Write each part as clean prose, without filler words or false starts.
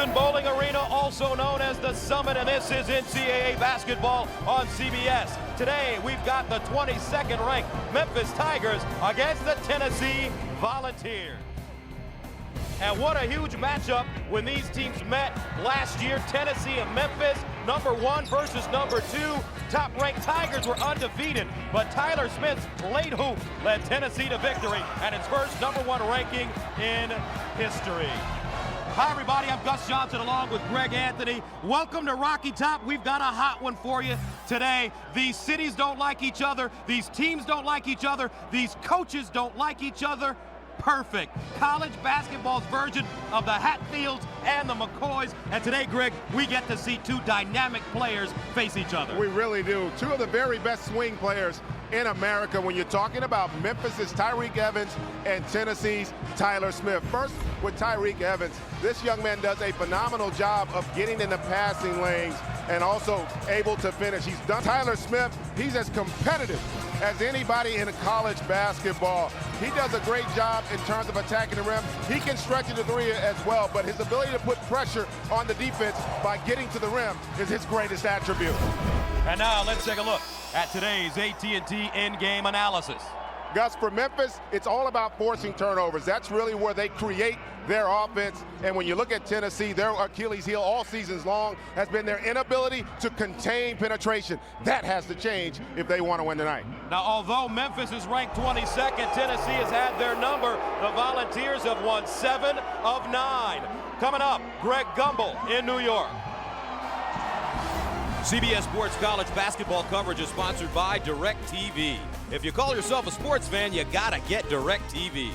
Anderson Bowling Arena, also known as the Summit, and this is NCAA basketball on CBS. Today, we've got the 22nd ranked Memphis Tigers against the Tennessee Volunteers. And what a huge matchup when these teams met last year. Tennessee and Memphis, number 1 versus number 2. Top-ranked Tigers were undefeated, but Tyler Smith's late hoop led Tennessee to victory and its first number 1 ranking in history. Hi, everybody. I'm Gus Johnson along with Greg Anthony. Welcome to Rocky Top. We've got a hot one for you today. These cities don't like each other. These teams don't like each other. These coaches don't like each other. Perfect. College basketball's version of the Hatfields and the McCoys. And today, Greg, we get to see 2 dynamic players face each other. We really do. 2 of the very best swing players in America when you're talking about Memphis's Tyreke Evans and Tennessee's Tyler Smith. First, with Tyreke Evans, this young man does a phenomenal job of getting in the passing lanes and also able to finish. He's done. Tyler Smith, he's as competitive as anybody in college basketball. He does a great job in terms of attacking the rim. He can stretch into 3 as well, but his ability to put pressure on the defense by getting to the rim is his greatest attribute. And now let's take a look at today's AT&T in-game analysis. Gus, for Memphis, it's all about forcing turnovers. That's really where they create their offense. And when you look at Tennessee, their Achilles heel all seasons long has been their inability to contain penetration. That has to change if they want to win tonight. Now, although Memphis is ranked 22nd, Tennessee has had their number. The Volunteers have won 7 of 9. Coming up, Greg Gumbel in New York. CBS Sports College basketball coverage is sponsored by DirecTV. If you call yourself a sports fan, you gotta get DirecTV.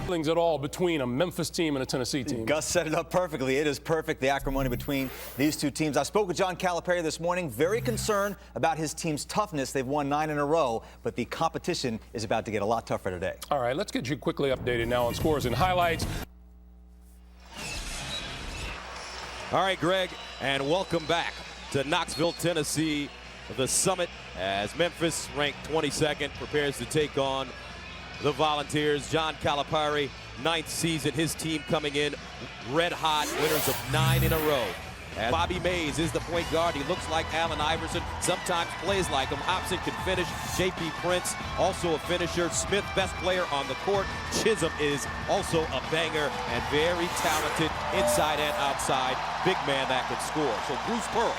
Feelings at all between a Memphis team and a Tennessee team? Gus set it up perfectly. It is perfect, the acrimony between these 2 teams. I spoke with John Calipari this morning, very concerned about his team's toughness. They've won 9 in a row, but the competition is about to get a lot tougher today. All right, let's get you quickly updated now on scores and highlights. All right, Greg, and welcome back to Knoxville, Tennessee, the Summit, as Memphis, ranked 22nd, prepares to take on the Volunteers. John Calipari, 9th season, his team coming in red hot, winners of 9 in a row. And Bobby Mays is the point guard. He looks like Allen Iverson, sometimes plays like him. Hobson can finish. J.P. Prince, also a finisher. Smith, best player on the court. Chisholm is also a banger and very talented inside and outside. Big man that can score. So Bruce Pearl,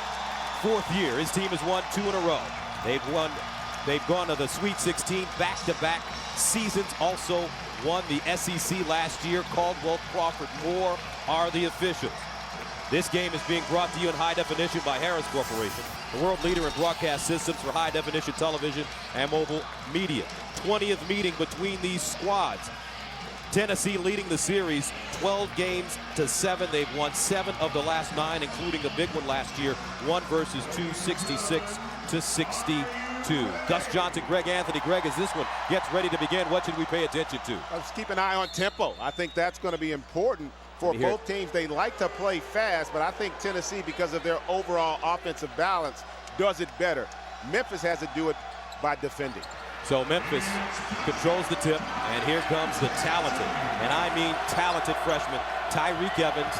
4th year, his team has won 2 in a row. They've gone to the Sweet 16 back-to-back seasons. Also won the SEC last year. Caldwell, Crawford, Moore are the officials. This game is being brought to you in high definition by Harris Corporation, the world leader in broadcast systems for high definition television and mobile media. 20th meeting between these squads. Tennessee leading the series 12 games to 7. They've won 7 of the last 9, including a big one last year, 1 versus 2, 66 to 62. Gus Johnson, Greg Anthony. Greg, as this one gets ready to begin, what should we pay attention to? Let's keep an eye on tempo. I think that's going to be important for both teams. They like to play fast, but I think Tennessee, because of their overall offensive balance, does it better. Memphis has to do it by defending. So Memphis controls the tip, and here comes the talented, and I mean talented freshman, Tyreke Evans.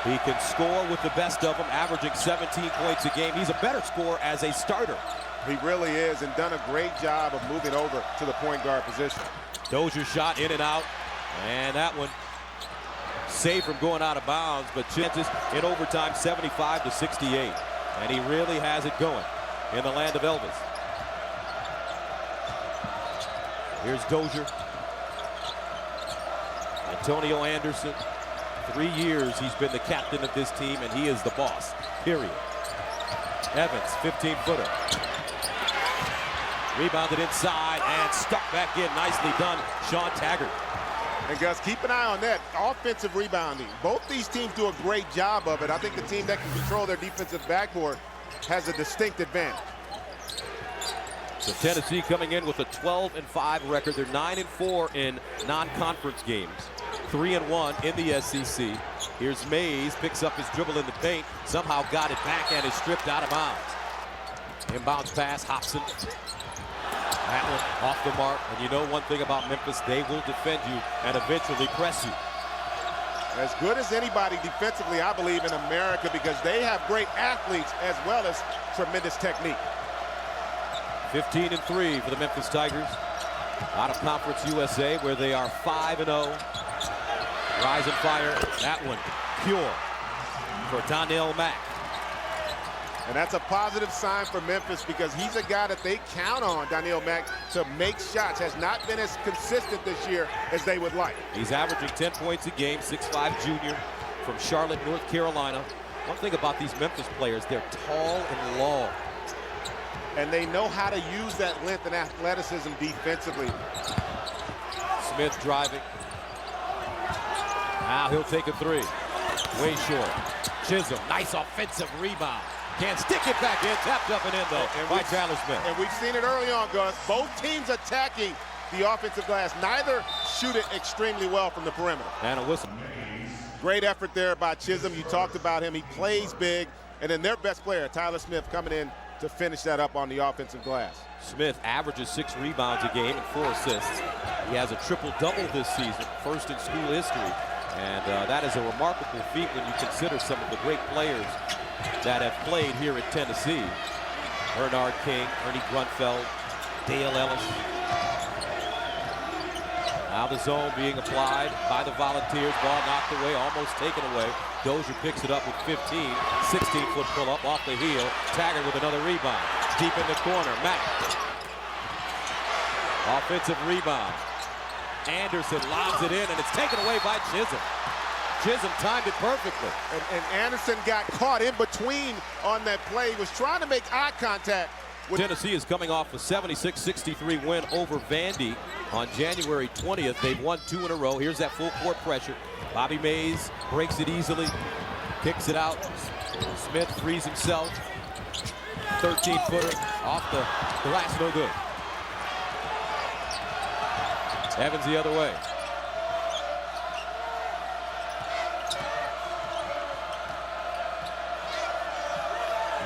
He can score with the best of them, averaging 17 points a game. He's a better scorer as a starter. He really is, and done a great job of moving over to the point guard position. Dozier shot in and out, and that one saved from going out of bounds, but chances in overtime 75 to 68. And he really has it going in the land of Elvis. Here's Dozier. Antonio Anderson. 3 years he's been the captain of this team, and he is the boss, period. Evans, 15-footer. Rebounded inside and stuck back in. Nicely done, Sean Taggart. And Gus, keep an eye on that offensive rebounding. Both these teams do a great job of it. I think the team that can control their defensive backboard has a distinct advantage. So Tennessee coming in with a 12-5 record. They're 9-4 in non-conference games. 3-1 in the SEC. Here's Mays, picks up his dribble in the paint, somehow got it back and is stripped out of bounds. Inbounds pass, Hobson. That one off the mark. And you know one thing about Memphis, they will defend you and eventually press you. As good as anybody defensively, I believe, in America, because they have great athletes as well as tremendous technique. 15-3 for the Memphis Tigers. Out of Conference USA, where they are 5-0. Rise and fire. That one pure for Donnell Mack. And that's a positive sign for Memphis, because he's a guy that they count on, Donnell Mack, to make shots. Has not been as consistent this year as they would like. He's averaging 10 points a game, 6'5" junior from Charlotte, North Carolina. One thing about these Memphis players, they're tall and long. And they know how to use that length and athleticism defensively. Smith driving. Now he'll take a three. Way short. Chisholm, nice offensive rebound. Can't stick it back in. Tapped up and in, though, by Tyler Smith. And we've seen it early on, Gus. Both teams attacking the offensive glass. Neither shoot it extremely well from the perimeter. And a whistle. Great effort there by Chisholm. You talked about him. He plays big. And then their best player, Tyler Smith, coming in to finish that up on the offensive glass. Smith averages 6 rebounds a game and 4 assists. He has a triple-double this season, first in school history. And that is a remarkable feat when you consider some of the great players that have played here at Tennessee. Bernard King, Ernie Grunfeld, Dale Ellis. Now the zone being applied by the Volunteers. Ball knocked away, almost taken away. Dozier picks it up with 15. 16-foot pull-up off the heel. Taggart with another rebound. Deep in the corner, Mack. Offensive rebound. Anderson lobs it in, and it's taken away by Chisholm. Chisholm timed it perfectly. And Anderson got caught in between on that play. He was trying to make eye contact. Tennessee is coming off a 76-63 win over Vandy on January 20th. They've won 2 in a row. Here's that full court pressure. Bobby Mays breaks it easily, kicks it out. Smith frees himself. 13-footer off the glass, no good. Evans the other way.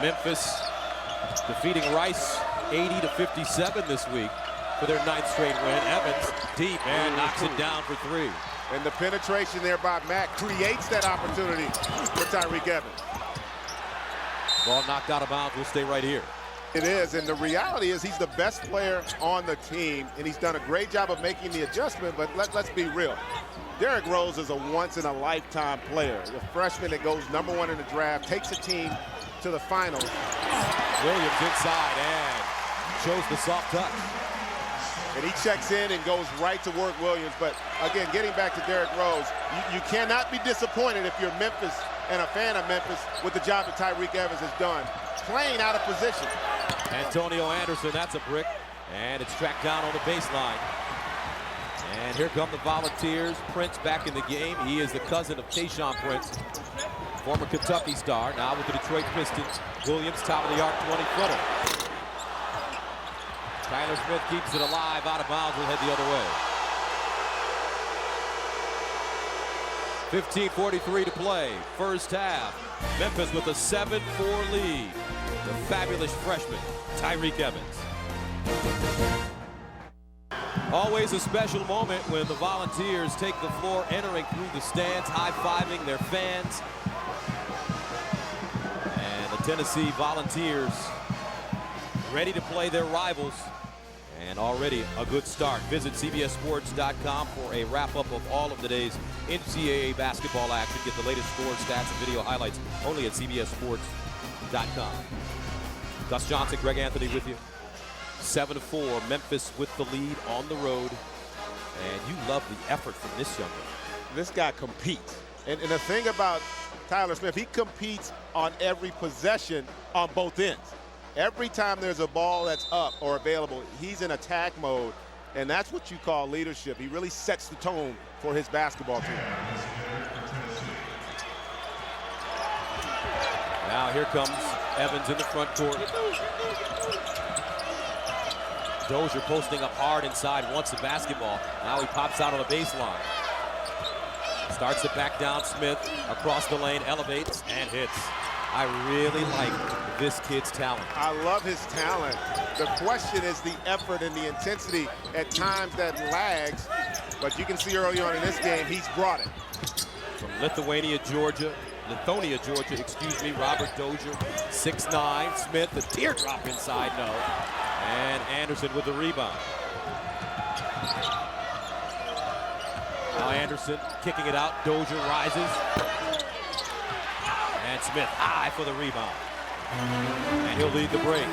Memphis defeating Rice 80-57 this week for their 9th straight win. Evans deep and knocks it down for 3. And the penetration there by Mack creates that opportunity for Tyreke Evans. Ball knocked out of bounds. We'll stay right here. It is, and the reality is he's the best player on the team, and he's done a great job of making the adjustment, but let's be real. Derrick Rose is a once-in-a-lifetime player. The freshman that goes #1 in the draft, takes a team to the finals. Williams inside and shows the soft touch. And he checks in and goes right to work, Williams. But again, getting back to Derrick Rose, you cannot be disappointed if you're Memphis and a fan of Memphis with the job that Tyreke Evans has done, playing out of position. Antonio Anderson, that's a brick, and it's tracked down on the baseline. And here come the Volunteers. Prince back in the game. He is the cousin of Tayshaun Prince, former Kentucky star, now with the Detroit Pistons. Williams, top of the arc, 20-footer. Tyler Smith keeps it alive, out of bounds, will head the other way. 15:43 to play, first half. Memphis with a 7-4 lead. The fabulous freshman, Tyreke Evans. Always a special moment when the Volunteers take the floor, entering through the stands, high-fiving their fans. And the Tennessee Volunteers ready to play their rivals. And already a good start. Visit CBSSports.com for a wrap-up of all of today's NCAA basketball action. Get the latest score, stats, and video highlights only at CBSSports.com. Gus Johnson, Greg Anthony with you. 7-4, Memphis with the lead on the road. And you love the effort from this young man. This guy competes. And the thing about Tyler Smith, he competes on every possession on both ends. Every time there's a ball that's up or available, he's in attack mode, and that's what you call leadership. He really sets the tone for his basketball team. Now here comes Evans in the front court. Dozier posting up hard inside, wants the basketball. Now he pops out on the baseline. Starts to back down. Smith across the lane, elevates and hits. I really like this kid's talent. I love his talent. The question is the effort and the intensity at times that lags, but you can see early on in this game, he's brought it. From Lithonia, Georgia, excuse me, Robert Dozier, 6'9", Smith, the teardrop inside, no. And Anderson with the rebound. Now Anderson kicking it out, Dozier rises. And Smith high for the rebound. And he'll lead the break.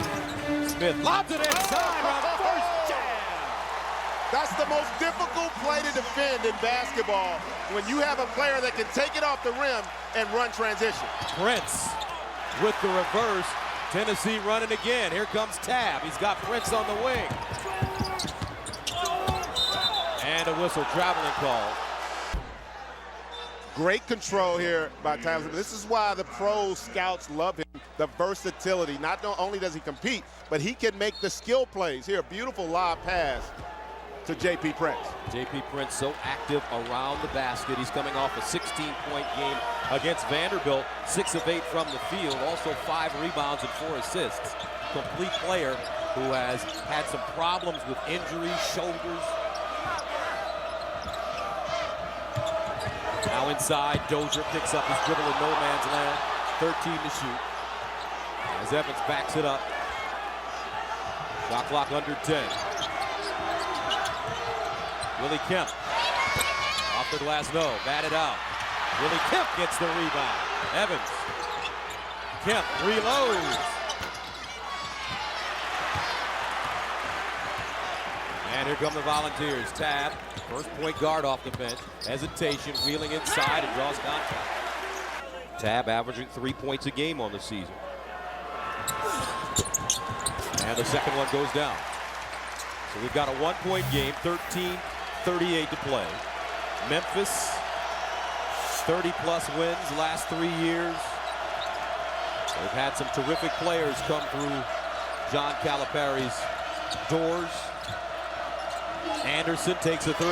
Smith lobs it inside on the first jam. That's the most difficult play to defend in basketball, when you have a player that can take it off the rim and run transition. Prince with the reverse. Tennessee running again. Here comes Tab. He's got Prince on the wing. And a whistle, traveling call. Great control here by Tyler. This is why the pro scouts love him, the versatility. Not only does he compete, but he can make the skill plays. Here, a beautiful lob pass to J.P. Prince. J.P. Prince so active around the basket. He's coming off a 16-point game against Vanderbilt, 6 of 8 from the field, also 5 rebounds and 4 assists. Complete player who has had some problems with injuries, shoulders. Now inside, Dozier picks up his dribble in no man's land. 13 to shoot. As Evans backs it up. Shot clock under 10. Willie Kemp. Off the glass, no. Batted out. Willie Kemp gets the rebound. Evans. Kemp reloads. And here come the Volunteers. Tab, first point guard off the bench. Hesitation, wheeling inside and draws contact. Tab averaging 3 points a game on the season. And the second one goes down. So we've got a 1-point game, 13:38 to play. Memphis, 30-plus wins last 3 years. They've had some terrific players come through John Calipari's doors. Anderson takes a 3.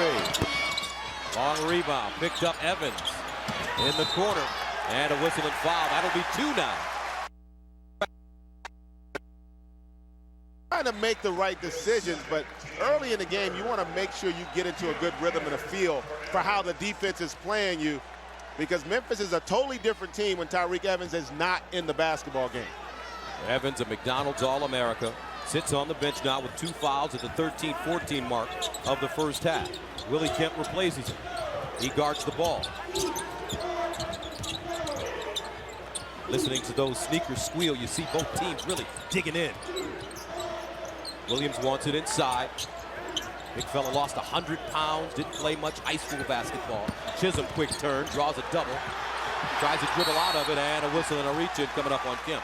Long rebound, picked up Evans in the corner. And a whistle and foul. That'll be 2 now. Trying to make the right decisions, but early in the game, you want to make sure you get into a good rhythm and a feel for how the defense is playing you, because Memphis is a totally different team when Tyreke Evans is not in the basketball game. Evans, a McDonald's All-America, sits on the bench now with 2 fouls at the 13-14 mark of the first half. Willie Kemp replaces him. He guards the ball. Listening to those sneakers squeal, you see both teams really digging in. Williams wants it inside. Big fella lost 100 pounds, didn't play much high school basketball. Chisholm, quick turn, draws a double. Tries to dribble out of it, and a whistle and a reach-in coming up on Kemp.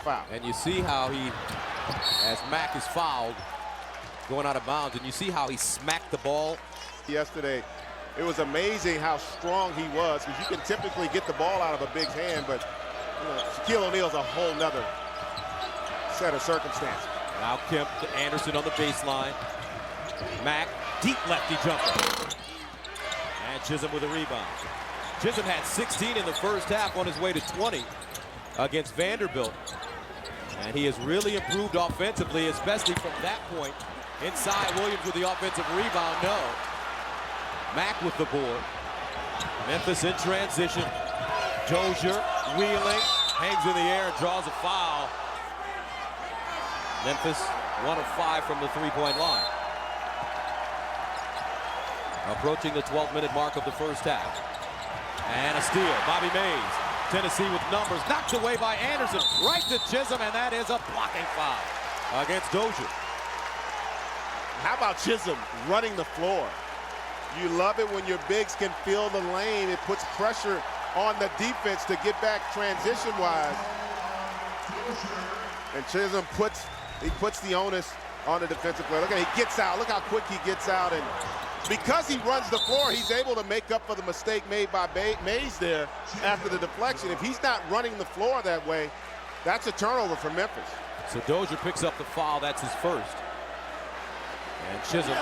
Foul. And you see how he, as Mack is fouled, going out of bounds, and you see how he smacked the ball. Yesterday, it was amazing how strong he was, because you can typically get the ball out of a big's hand, but Shaquille O'Neal's a whole nother set of circumstances. Now Kemp to Anderson on the baseline. Mack, deep lefty jumper. And Chisholm with a rebound. Chisholm had 16 in the first half, on his way to 20 against Vanderbilt. And he has really improved offensively, especially from that point. Inside, Williams with the offensive rebound, no. Mack with the board. Memphis in transition. Dozier wheeling, hangs in the air and draws a foul. Memphis 1 of 5 from the 3-point line. Approaching the 12-minute mark of the first half. And a steal, Bobby Mays. Tennessee with numbers, knocked away by Anderson, right to Chisholm, and that is a blocking foul against Dozier. How about Chisholm running the floor? You love it when your bigs can fill the lane. It puts pressure on the defense to get back transition-wise. And Chisholm puts the onus on the defensive player. Look at, he gets out. Look how quick he gets out. And because he runs the floor, he's able to make up for the mistake made by Mays there after the deflection. If he's not running the floor that way, that's a turnover for Memphis. So Dozier picks up the foul. That's his first. And Chisholm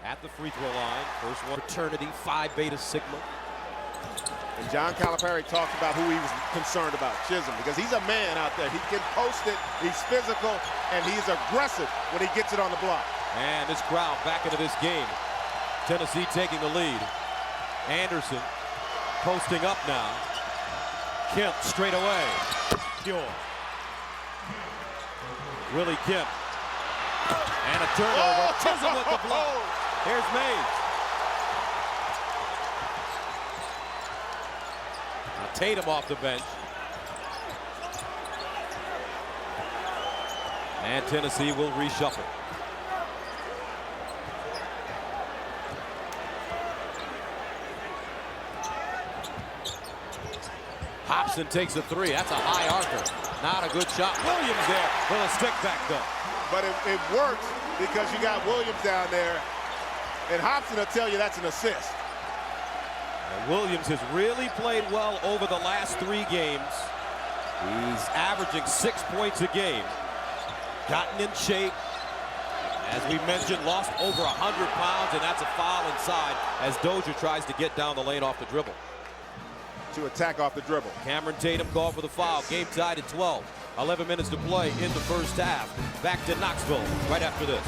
at the free throw line. First one, fraternity, Phi Beta Sigma. And John Calipari talked about who he was concerned about, Chisholm, because he's a man out there. He can post it, he's physical, and he's aggressive when he gets it on the block. And this crowd back into this game. Tennessee taking the lead. Anderson posting up now. Kemp straight away. Pure. Willie Kemp. And a turnover. Chisholm with the block. Here's Mays. Now Tatum off the bench. And Tennessee will reshuffle. Hobson takes a three. That's a high archer. Not a good shot. Williams there with a stick back though. But it works because you got Williams down there. And Hobson will tell you that's an assist. And Williams has really played well over the last 3 games. He's averaging 6 points a game. Gotten in shape. As we mentioned, lost over 100 pounds, and that's a foul inside as Dozier tries to get down the lane off the dribble. To attack off the dribble. Cameron Tatum called for the foul. Game tied at 12. 11 minutes to play in the first half. Back to Knoxville right after this.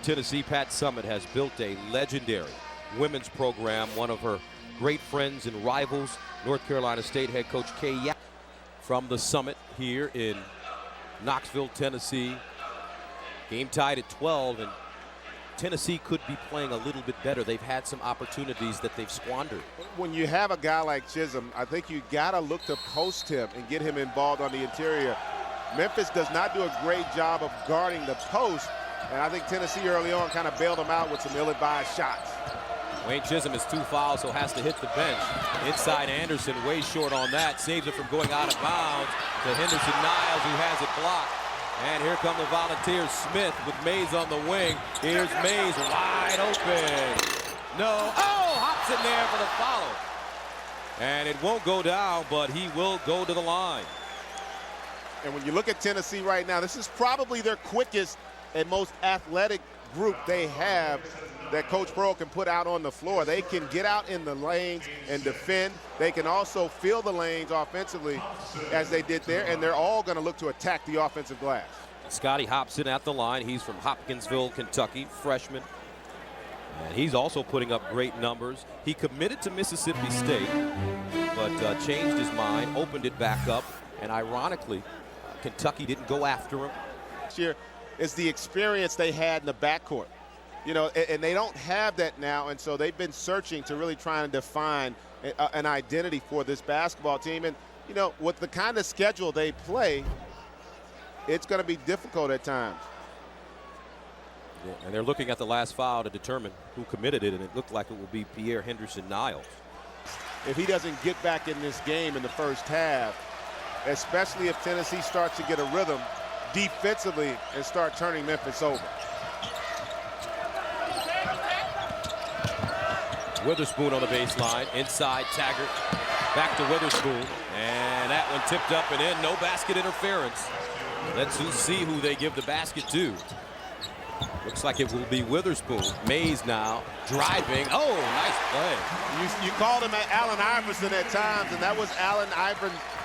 Tennessee, Pat Summitt has built a legendary women's program. One of her great friends and rivals, North Carolina State head coach Kay Yapp, from the Summit here in Knoxville, Tennessee. Game tied at 12, and Tennessee could be playing a little bit better. They've had some opportunities that they've squandered. When you have a guy like Chisholm, I think you got to look to post him and get him involved on the interior. Memphis does not do a great job of guarding the post, and I think Tennessee early on kind of bailed them out with some ill-advised shots. Wayne Chisholm has 2 fouls, so has to hit the bench. Inside Anderson, way short on that. Saves it from going out of bounds to Henderson Niles, who has it blocked. And here come the Volunteers. Smith with Mays on the wing. Here's Mays wide open. No. Oh, Hobson there for the follow. And it won't go down, but he will go to the line. And when you look at Tennessee right now, this is probably their quickest and most athletic group they have that Coach Pearl can put out on the floor. They can get out in the lanes and defend. They can also fill the lanes offensively as they did there, and they're all going to look to attack the offensive glass. Scotty Hobson at the line. He's from Hopkinsville, Kentucky, freshman. And he's also putting up great numbers. He committed to Mississippi State, but changed his mind, opened it back up, and ironically, Kentucky didn't go after him. This year is the experience they had in the backcourt. You know, and they don't have that now, and so they've been searching to really try and define an identity for this basketball team. And, you know, with the kind of schedule they play, it's going to be difficult at times. Yeah, and they're looking at the last foul to determine who committed it, and it looked like it will be Pierre Henderson Niles. If he doesn't get back in this game in the first half, especially if Tennessee starts to get a rhythm defensively and start turning Memphis over. Witherspoon on the baseline, inside Taggart, back to Witherspoon, and that one tipped up and in, no basket interference. Let's see who they give the basket to. Looks like it will be Witherspoon. Mays now driving. Oh, nice play. You called him Allen Iverson at times, and that was Allen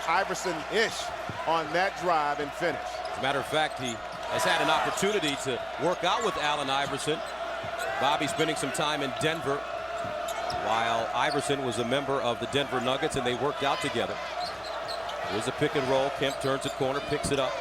Iverson-ish on that drive and finish. As a matter of fact, he has had an opportunity to work out with Allen Iverson. Bobby spending some time in Denver, while Iverson was a member of the Denver Nuggets, and they worked out together. Here's a pick and roll. Kemp turns the corner, picks it up.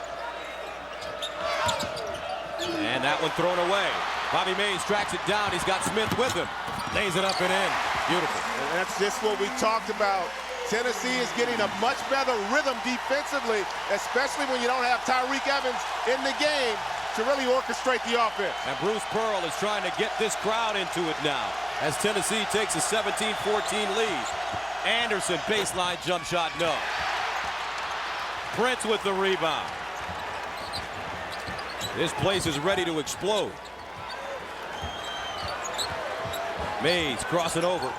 And that one thrown away. Bobby Mays tracks it down. He's got Smith with him. Lays it up and in. Beautiful. And that's just what we talked about. Tennessee is getting a much better rhythm defensively, especially when you don't have Tyreke Evans in the game to really orchestrate the offense. And Bruce Pearl is trying to get this crowd into it now as Tennessee takes a 17-14 lead. Anderson, baseline jump shot, no. Prince with the rebound. This place is ready to explode. Mays cross it over.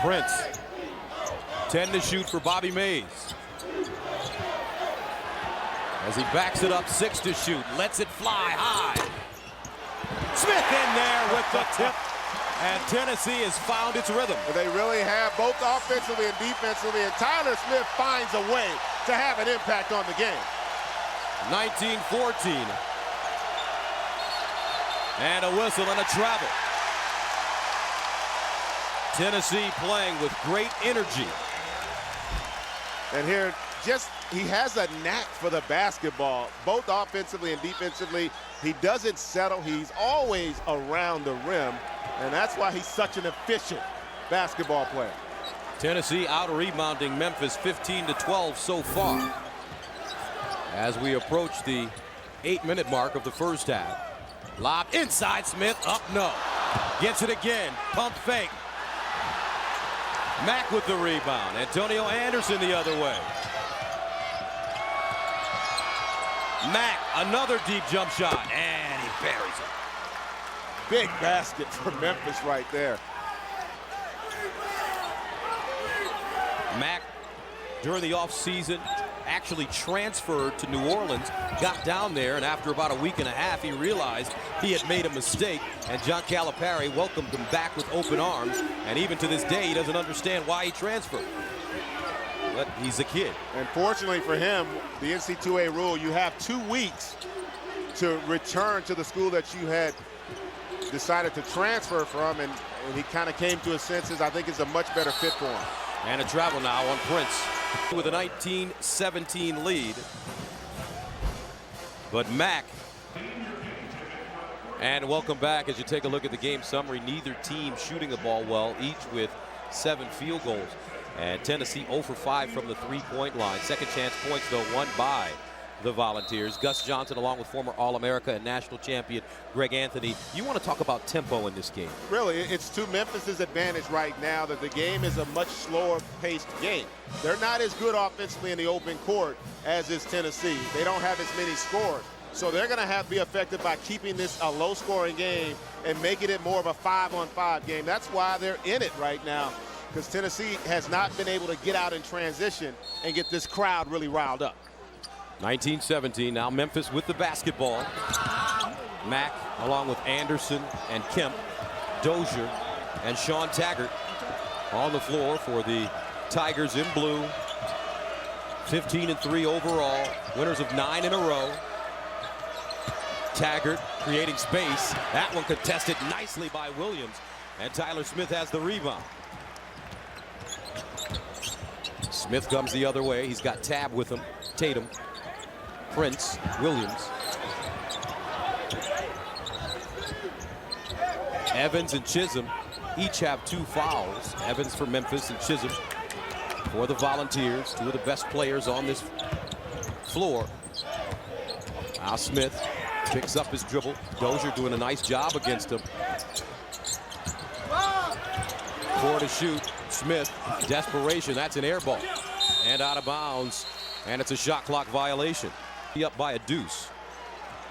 Prince, 10 to shoot for Bobby Mays. As he backs it up, 6 to shoot, lets it fly high. Smith in there with the tip. and Tennessee has found its rhythm. They really have, both offensively and defensively, and Tyler Smith finds a way to have an impact on the game. 19-14. And a whistle and a travel. Tennessee playing with great energy. And here, he has a knack for the basketball, both offensively and defensively. He doesn't settle. He's always around the rim, and that's why he's such an efficient basketball player. Tennessee out-rebounding Memphis 15-12 so far. As we approach the 8-minute mark of the first half. Lob inside, Smith, up, no. Gets it again, pump fake. Mack with the rebound. Antonio Anderson the other way. Mack, another deep jump shot, and he buries it. Big basket for Memphis right there. Mack, during the offseason, actually transferred to New Orleans, got down there, and after about a week and a half, he realized he had made a mistake, and John Calipari welcomed him back with open arms, and even to this day, he doesn't understand why he transferred. But he's a kid. And fortunately for him, the NC2A rule, you have 2 weeks to return to the school that you had decided to transfer from, and he kind of came to his senses. I think it's a much better fit for him. And a travel now on Prince with a 19-17 lead. But Mack, and welcome back as you take a look at the game summary. Neither team shooting the ball well, each with 7 field goals. And Tennessee 0 for 5 from the three-point line. Second chance points, though, won by the Volunteers. Gus Johnson, along with former All-America and national champion Greg Anthony. You want to talk about tempo in this game? Really, it's to Memphis's advantage right now that the game is a much slower-paced game. They're not as good offensively in the open court as is Tennessee. They don't have as many scores. So they're going to have to be affected by keeping this a low-scoring game and making it more of a 5-on-5 game. That's why they're in it right now, because Tennessee has not been able to get out in transition and get this crowd really riled up. 19-17, now Memphis with the basketball. Mack, along with Anderson and Kemp, Dozier, and Sean Taggart on the floor for the Tigers in blue. 15-3 overall, winners of 9 in a row. Taggart creating space. That one contested nicely by Williams, and Tyler Smith has the rebound. Smith comes the other way. He's got Tab with him. Tatum, Prince, Williams. Evans and Chisholm each have 2 fouls. Evans for Memphis and Chisholm for the Volunteers. 2 of the best players on this floor. Now Smith picks up his dribble. Dozier doing a nice job against him. 4 to shoot. Smith, desperation. That's an air ball. And out of bounds. And it's a shot clock violation. Up by a deuce.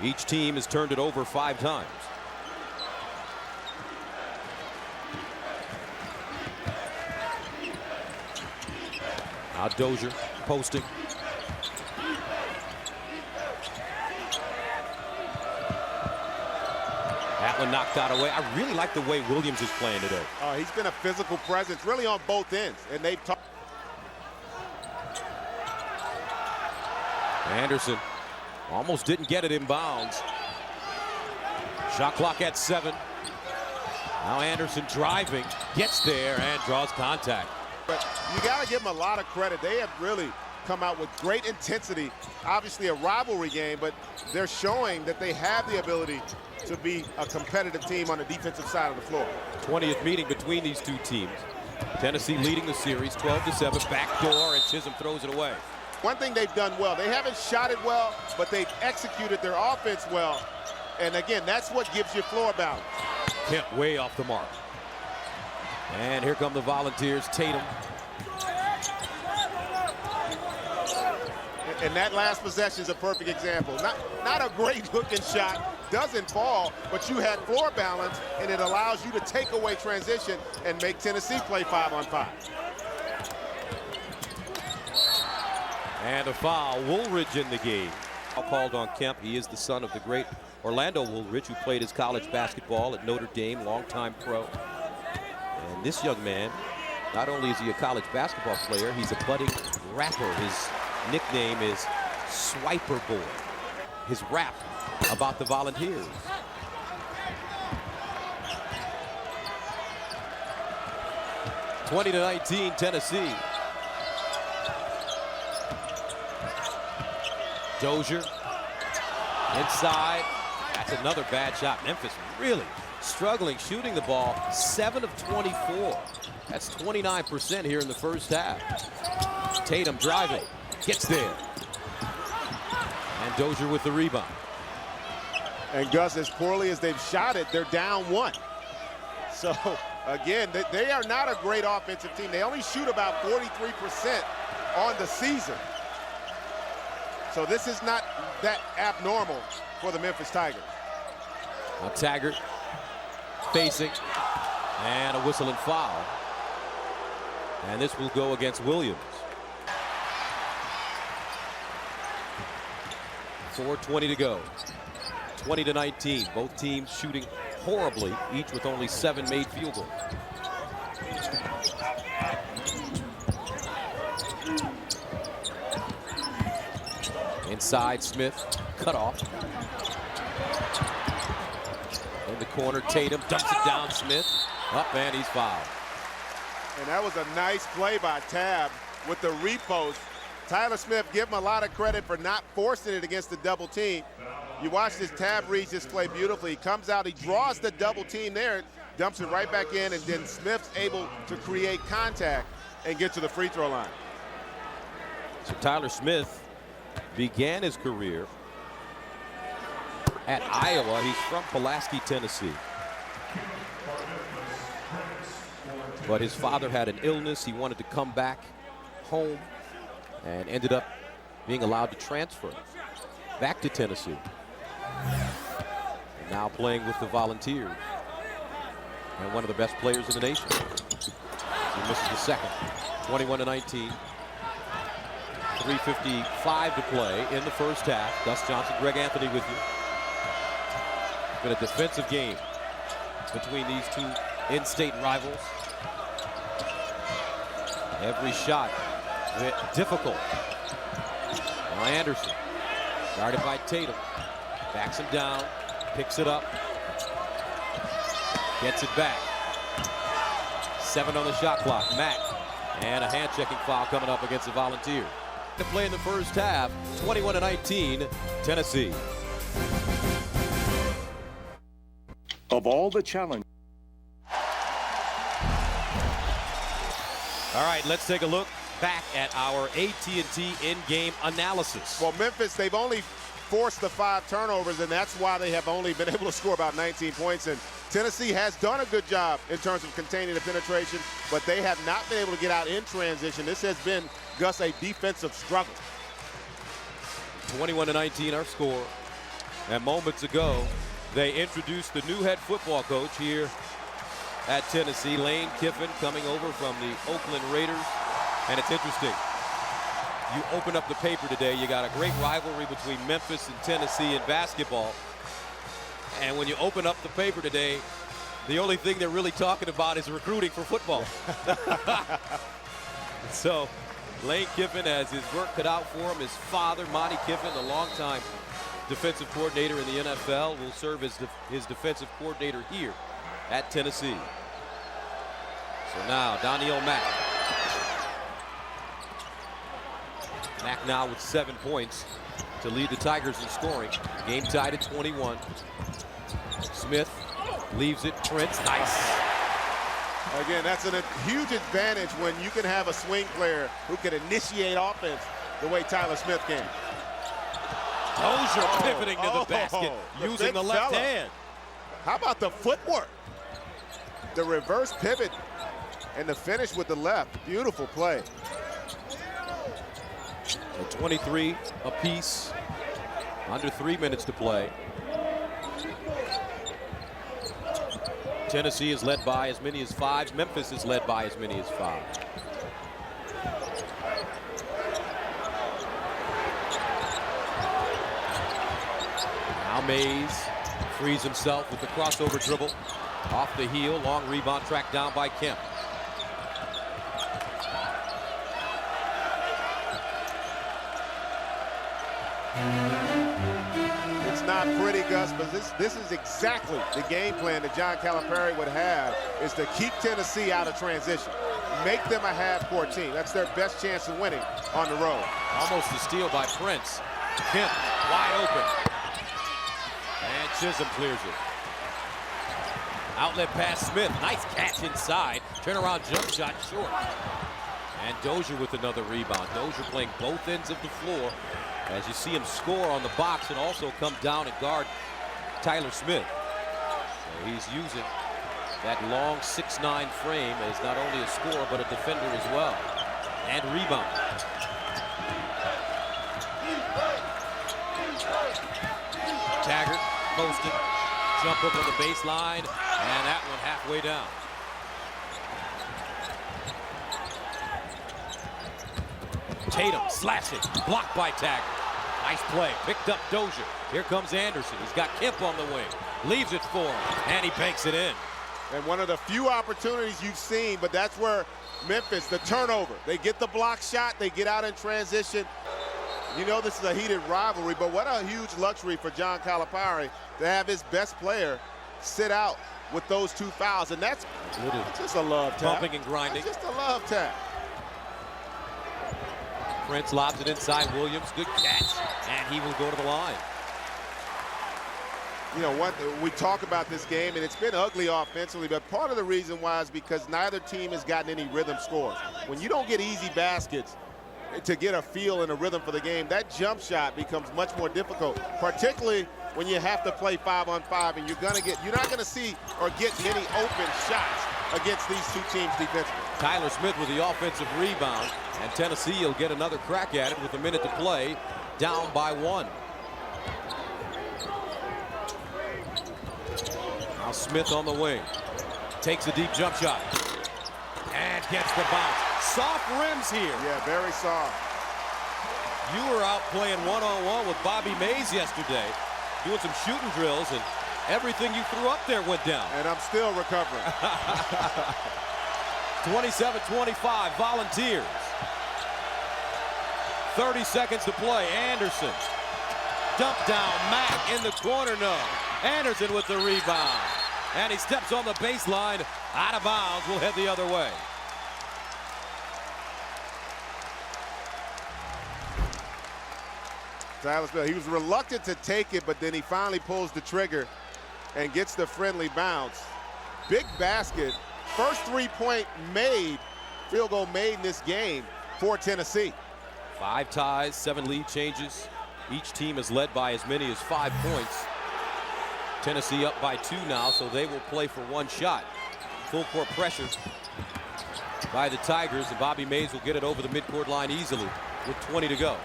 Each team has turned it over 5 times. Now Dozier posting. That one knocked out away. I really like the way Williams is playing today. He's been a physical presence really on both ends, and they've talked. Anderson almost didn't get it in bounds. Shot clock at 7. Now Anderson driving, gets there and draws contact. But you got to give them a lot of credit. They have really come out with great intensity. Obviously a rivalry game, but they're showing that they have the ability to be a competitive team on the defensive side of the floor. 20th meeting between these 2 teams. Tennessee leading the series 12-7. Backdoor, and Chisholm throws it away. One thing they've done well, they haven't shot it well, but they've executed their offense well. And again, that's what gives you floor balance. Kemp way off the mark. And here come the Volunteers. Tatum. And that last possession is a perfect example. Not a great looking shot, doesn't fall, but you had floor balance, and it allows you to take away transition and make Tennessee play 5-on-5. And a foul. Woolridge in the game. Called on Kemp. He is the son of the great Orlando Woolridge, who played his college basketball at Notre Dame, longtime pro. this young man, not only is he a college basketball player, he's a budding rapper. His nickname is Swiper Boy. His rap about the Volunteers. (20-19) Tennessee. Dozier inside. That's another bad shot. Memphis really struggling shooting the ball. 7 of 24. That's 29% here in the first half. Tatum driving, gets there. And Dozier with the rebound. And Gus, as poorly as they've shot it, they're down 1. So, again, they are not a great offensive team. They only shoot about 43% on the season. So this is not that abnormal for the Memphis Tigers. Now Taggart facing, and a whistle and foul. And this will go against Williams. 4:20 to go. 20-19. Both teams shooting horribly, each with only 7 made field goals. Inside, Smith, cut off. In the corner, Tatum dumps it down, Smith. Up, and he's fouled. And that was a nice play by Tab with the repost. Tyler Smith, give him a lot of credit for not forcing it against the double team. You watch this, Tab reads this play beautifully. He comes out, he draws the double team there, dumps it right back in, and then Smith's able to create contact and get to the free throw line. So Tyler Smith began his career at Iowa. He's from Pulaski, Tennessee. But his father had an illness. He wanted to come back home and ended up being allowed to transfer back to Tennessee. And now playing with the Volunteers. And one of the best players in the nation. He misses the second. 21-19. 3:55 to play in the first half. Gus Johnson, Greg Anthony with you. It's been a defensive game between these two in-state rivals. Every shot difficult. Now Anderson, guarded by Tatum, backs him down, picks it up, gets it back. 7 on the shot clock. Mack, and a hand-checking foul coming up against the Volunteers. To play in the first half, 21-19, Tennessee. Of all the challenges. All right, let's take a look back at our AT&T in-game analysis. Well, Memphis, they've only forced the 5 turnovers, and that's why they have only been able to score about 19 points. And Tennessee has done a good job in terms of containing the penetration, but they have not been able to get out in transition. This has been, Gus, a defensive struggle. 21-19 our score. And moments ago, they introduced the new head football coach here at Tennessee, Lane Kiffin, coming over from the Oakland Raiders. And it's interesting. You open up the paper today, you got a great rivalry between Memphis and Tennessee in basketball. And when you open up the paper today, the only thing they're really talking about is recruiting for football. So Lane Kiffin has his work cut out for him. His father, Monty Kiffin, a longtime defensive coordinator in the NFL, will serve as his defensive coordinator here at Tennessee. So now Daniel Mack. Mack now with 7 points to lead the Tigers in scoring. Game tied at 21. Smith leaves it. Prince, nice. Again, that's a huge advantage when you can have a swing player who can initiate offense the way Tyler Smith can. Dozier pivoting to the basket using the left hand. How about the footwork? The reverse pivot and the finish with the left. Beautiful play. So 23 apiece. Under 3 minutes to play. Tennessee is led by as many as 5. Memphis is led by as many as 5. Now Mays frees himself with the crossover dribble. Off the heel, long rebound tracked down by Kemp. It's not pretty, Gus, but this is exactly the game plan that John Calipari would have, is to keep Tennessee out of transition. Make them a half-court team. That's their best chance of winning on the road. Almost a steal by Prince. Kemp wide open. And Chisholm clears it. Outlet pass Smith. Nice catch inside. Turnaround jump shot short. And Dozier with another rebound. Dozier playing both ends of the floor as you see him score on the box and also come down and guard Tyler Smith. So he's using that long 6'9" frame as not only a scorer but a defender as well. And rebound. Taggart posted. Jump up on the baseline. And that one halfway down. Tatum slashing. Blocked by Taggart. Nice play. Picked up Dozier. Here comes Anderson. He's got Kemp on the wing. Leaves it for him. And he banks it in. And one of the few opportunities you've seen, but that's where Memphis, the turnover. They get the block shot. They get out in transition. You know this is a heated rivalry, but what a huge luxury for John Calipari to have his best player sit out with those two fouls. And that's just a love tap. Bumping and grinding. That's just a love tap. Prince lobs it inside Williams. Good catch. And he will go to the line. You know what, we talk about this game, and it's been ugly offensively, but part of the reason why is because neither team has gotten any rhythm scores. When you don't get easy baskets to get a feel and a rhythm for the game, that jump shot becomes much more difficult, particularly when you have to play 5-on-5, and you're not gonna see or get many open shots against these two teams defensively. Tyler Smith with the offensive rebound, and Tennessee will get another crack at it with a minute to play, down by 1. Now Smith on the wing. Takes a deep jump shot. And gets the bounce. Soft rims here. Yeah, very soft. You were out playing one-on-one with Bobby Mays yesterday, doing some shooting drills, and everything you threw up there went down. And I'm still recovering. 27-25, Volunteers. 30 seconds to play. Anderson. Dump down. Mack in the corner. No. Anderson with the rebound. And he steps on the baseline. Out of bounds. Will head the other way. Tyler Smith, he was reluctant to take it, but then he finally pulls the trigger and gets the friendly bounce. Big basket. First three-point made, field goal made in this game for Tennessee. 5 ties, 7 lead changes. Each team is led by as many as 5 points. Tennessee up by 2 now, so they will play for 1 shot. Full court pressure by the Tigers, and Bobby Mays will get it over the midcourt line easily with 20 to go.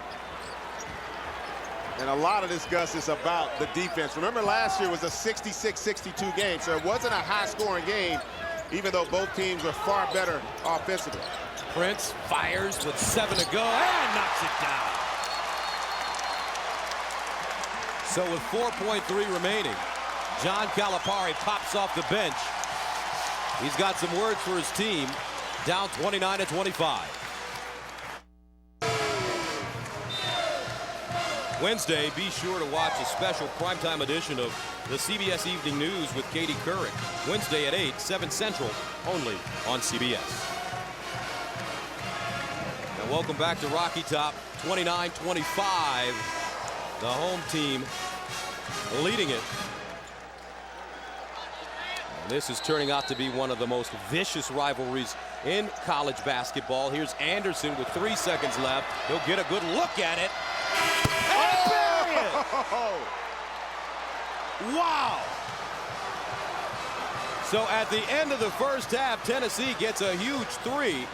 And a lot of this, Gus, is about the defense. Remember last year was a 66-62 game, so it wasn't a high-scoring game, even though both teams were far better offensively. Prince fires with 7 to go and knocks it down. So with 4.3 remaining, John Calipari pops off the bench. He's got some words for his team, down 29-25. Wednesday, be sure to watch a special primetime edition of the CBS Evening News with Katie Couric. Wednesday at 8, 7 Central, only on CBS. And welcome back to Rocky Top, 29-25. The home team leading it. And this is turning out to be one of the most vicious rivalries in college basketball. Here's Anderson with 3 seconds left. He'll get a good look at it. Wow. So at the end of the first half, Tennessee gets a huge 3.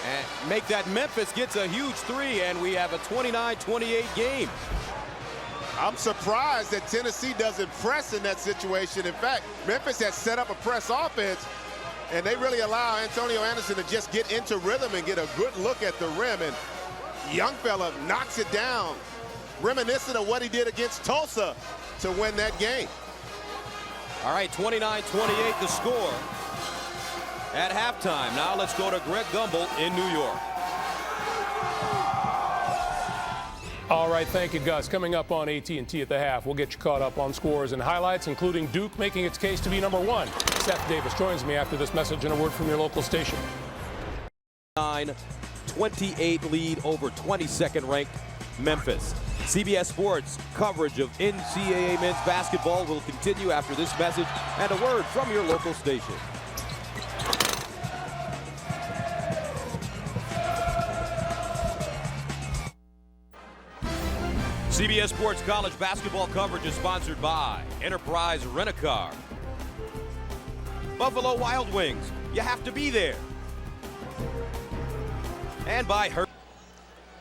And make that Memphis gets a huge 3, and we have a 29-28 game. I'm surprised that Tennessee doesn't press in that situation. In fact, Memphis has set up a press offense, and they really allow Antonio Anderson to just get into rhythm and get a good look at the rim. And young fella knocks it down, reminiscent of what he did against Tulsa to win that game. All right, 29-28 the score at halftime. Now let's go to Greg Gumbel in New York. All right, thank you, Gus. Coming up on AT&T at the half, we'll get you caught up on scores and highlights, including Duke making its case to be #1. Seth Davis joins me after this message and a word from your local station. 28 lead over 22nd ranked Memphis. CBS Sports coverage of NCAA men's basketball will continue after this message and a word from your local station. CBS Sports college basketball coverage is sponsored by Enterprise Rent-A-Car, Buffalo Wild Wings, you have to be there, and by her.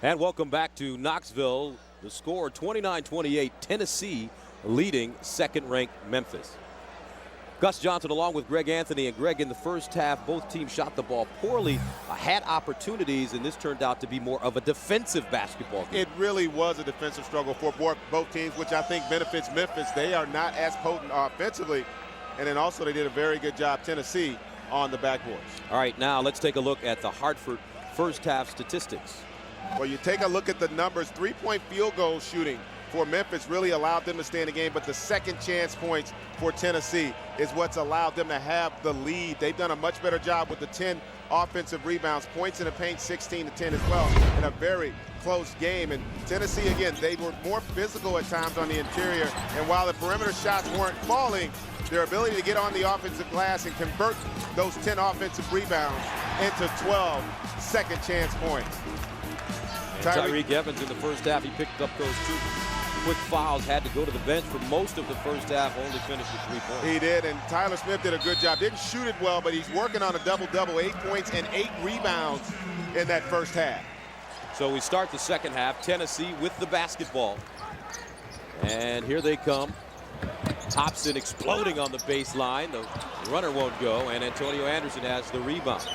And welcome back to Knoxville. The score 29-28, Tennessee leading second-ranked Memphis. Gus Johnson along with Greg Anthony, and Greg, in the first half both teams shot the ball poorly, had opportunities, and this turned out to be more of a defensive basketball game. It really was a defensive struggle for both teams, which I think benefits Memphis. They are not as potent offensively, and then also they did a very good job, Tennessee, on the backboards. All right, now let's take a look at the Hartford first half statistics. Well, you take a look at the numbers. 3-point field goal shooting for Memphis really allowed them to stay in the game, but the second chance points for Tennessee is what's allowed them to have the lead. They've done a much better job with the 10 offensive rebounds, points in the paint 16-10 as well, in a very close game. And Tennessee, again, they were more physical at times on the interior, and while the perimeter shots weren't falling, their ability to get on the offensive glass and convert those 10 offensive rebounds into 12 second chance points. Tyreek Evans in the first half, he picked up those 2 quick fouls, had to go to the bench for most of the first half, only finished with 3 points. He did, and Tyler Smith did a good job. Didn't shoot it well, but he's working on a double-double, 8 points and 8 rebounds in that first half. So we start the second half, Tennessee with the basketball. And here they come. Hobson exploding on the baseline. The runner won't go, and Antonio Anderson has the rebound.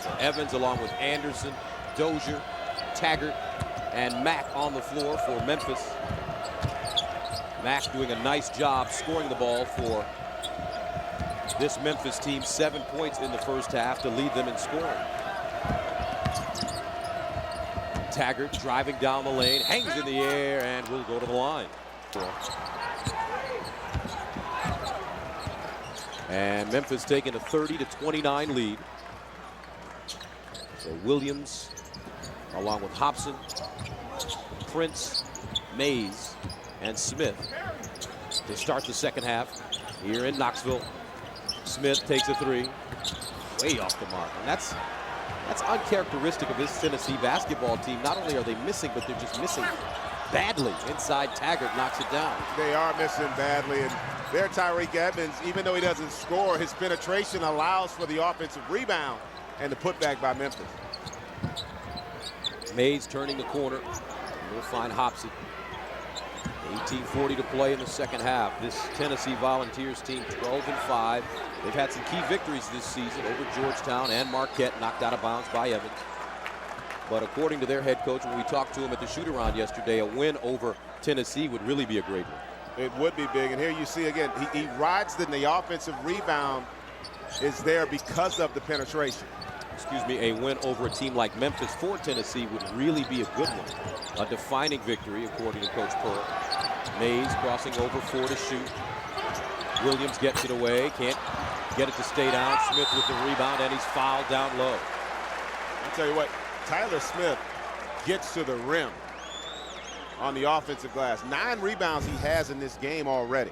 So Evans along with Anderson, Dozier, Taggart, and Mack on the floor for Memphis. Mack doing a nice job scoring the ball for this Memphis team. 7 points in the first half to lead them in scoring. Taggart driving down the lane, hangs in the air, and will go to the line. And Memphis taking a 30-29 lead. So Williams along with Hobson, Prince, Mays, and Smith to start the second half here in Knoxville. Smith takes a 3, way off the mark, and that's uncharacteristic of this Tennessee basketball team. Not only are they missing, but they're just missing badly. Inside, Taggart knocks it down. They are missing badly, and there Tyreek Evans, even though he doesn't score, his penetration allows for the offensive rebound and the putback by Memphis. Mays turning the corner. We'll find Hobson. 18:40 to play in the second half. This Tennessee Volunteers team 12-5. They've had some key victories this season over Georgetown and Marquette, knocked out of bounds by Evans. But according to their head coach, when we talked to him at the shoot-around yesterday, a win over Tennessee would really be a great one. It would be big, and here you see again, he rides the offensive rebound is there because of the penetration. Excuse me, a win over a team like Memphis for Tennessee would really be a good one. A defining victory, according to Coach Pearl. Mays crossing over 4 to shoot. Williams gets it away, can't get it to stay down. Smith with the rebound, and he's fouled down low. I'll tell you what, Tyler Smith gets to the rim on the offensive glass. 9 rebounds he has in this game already.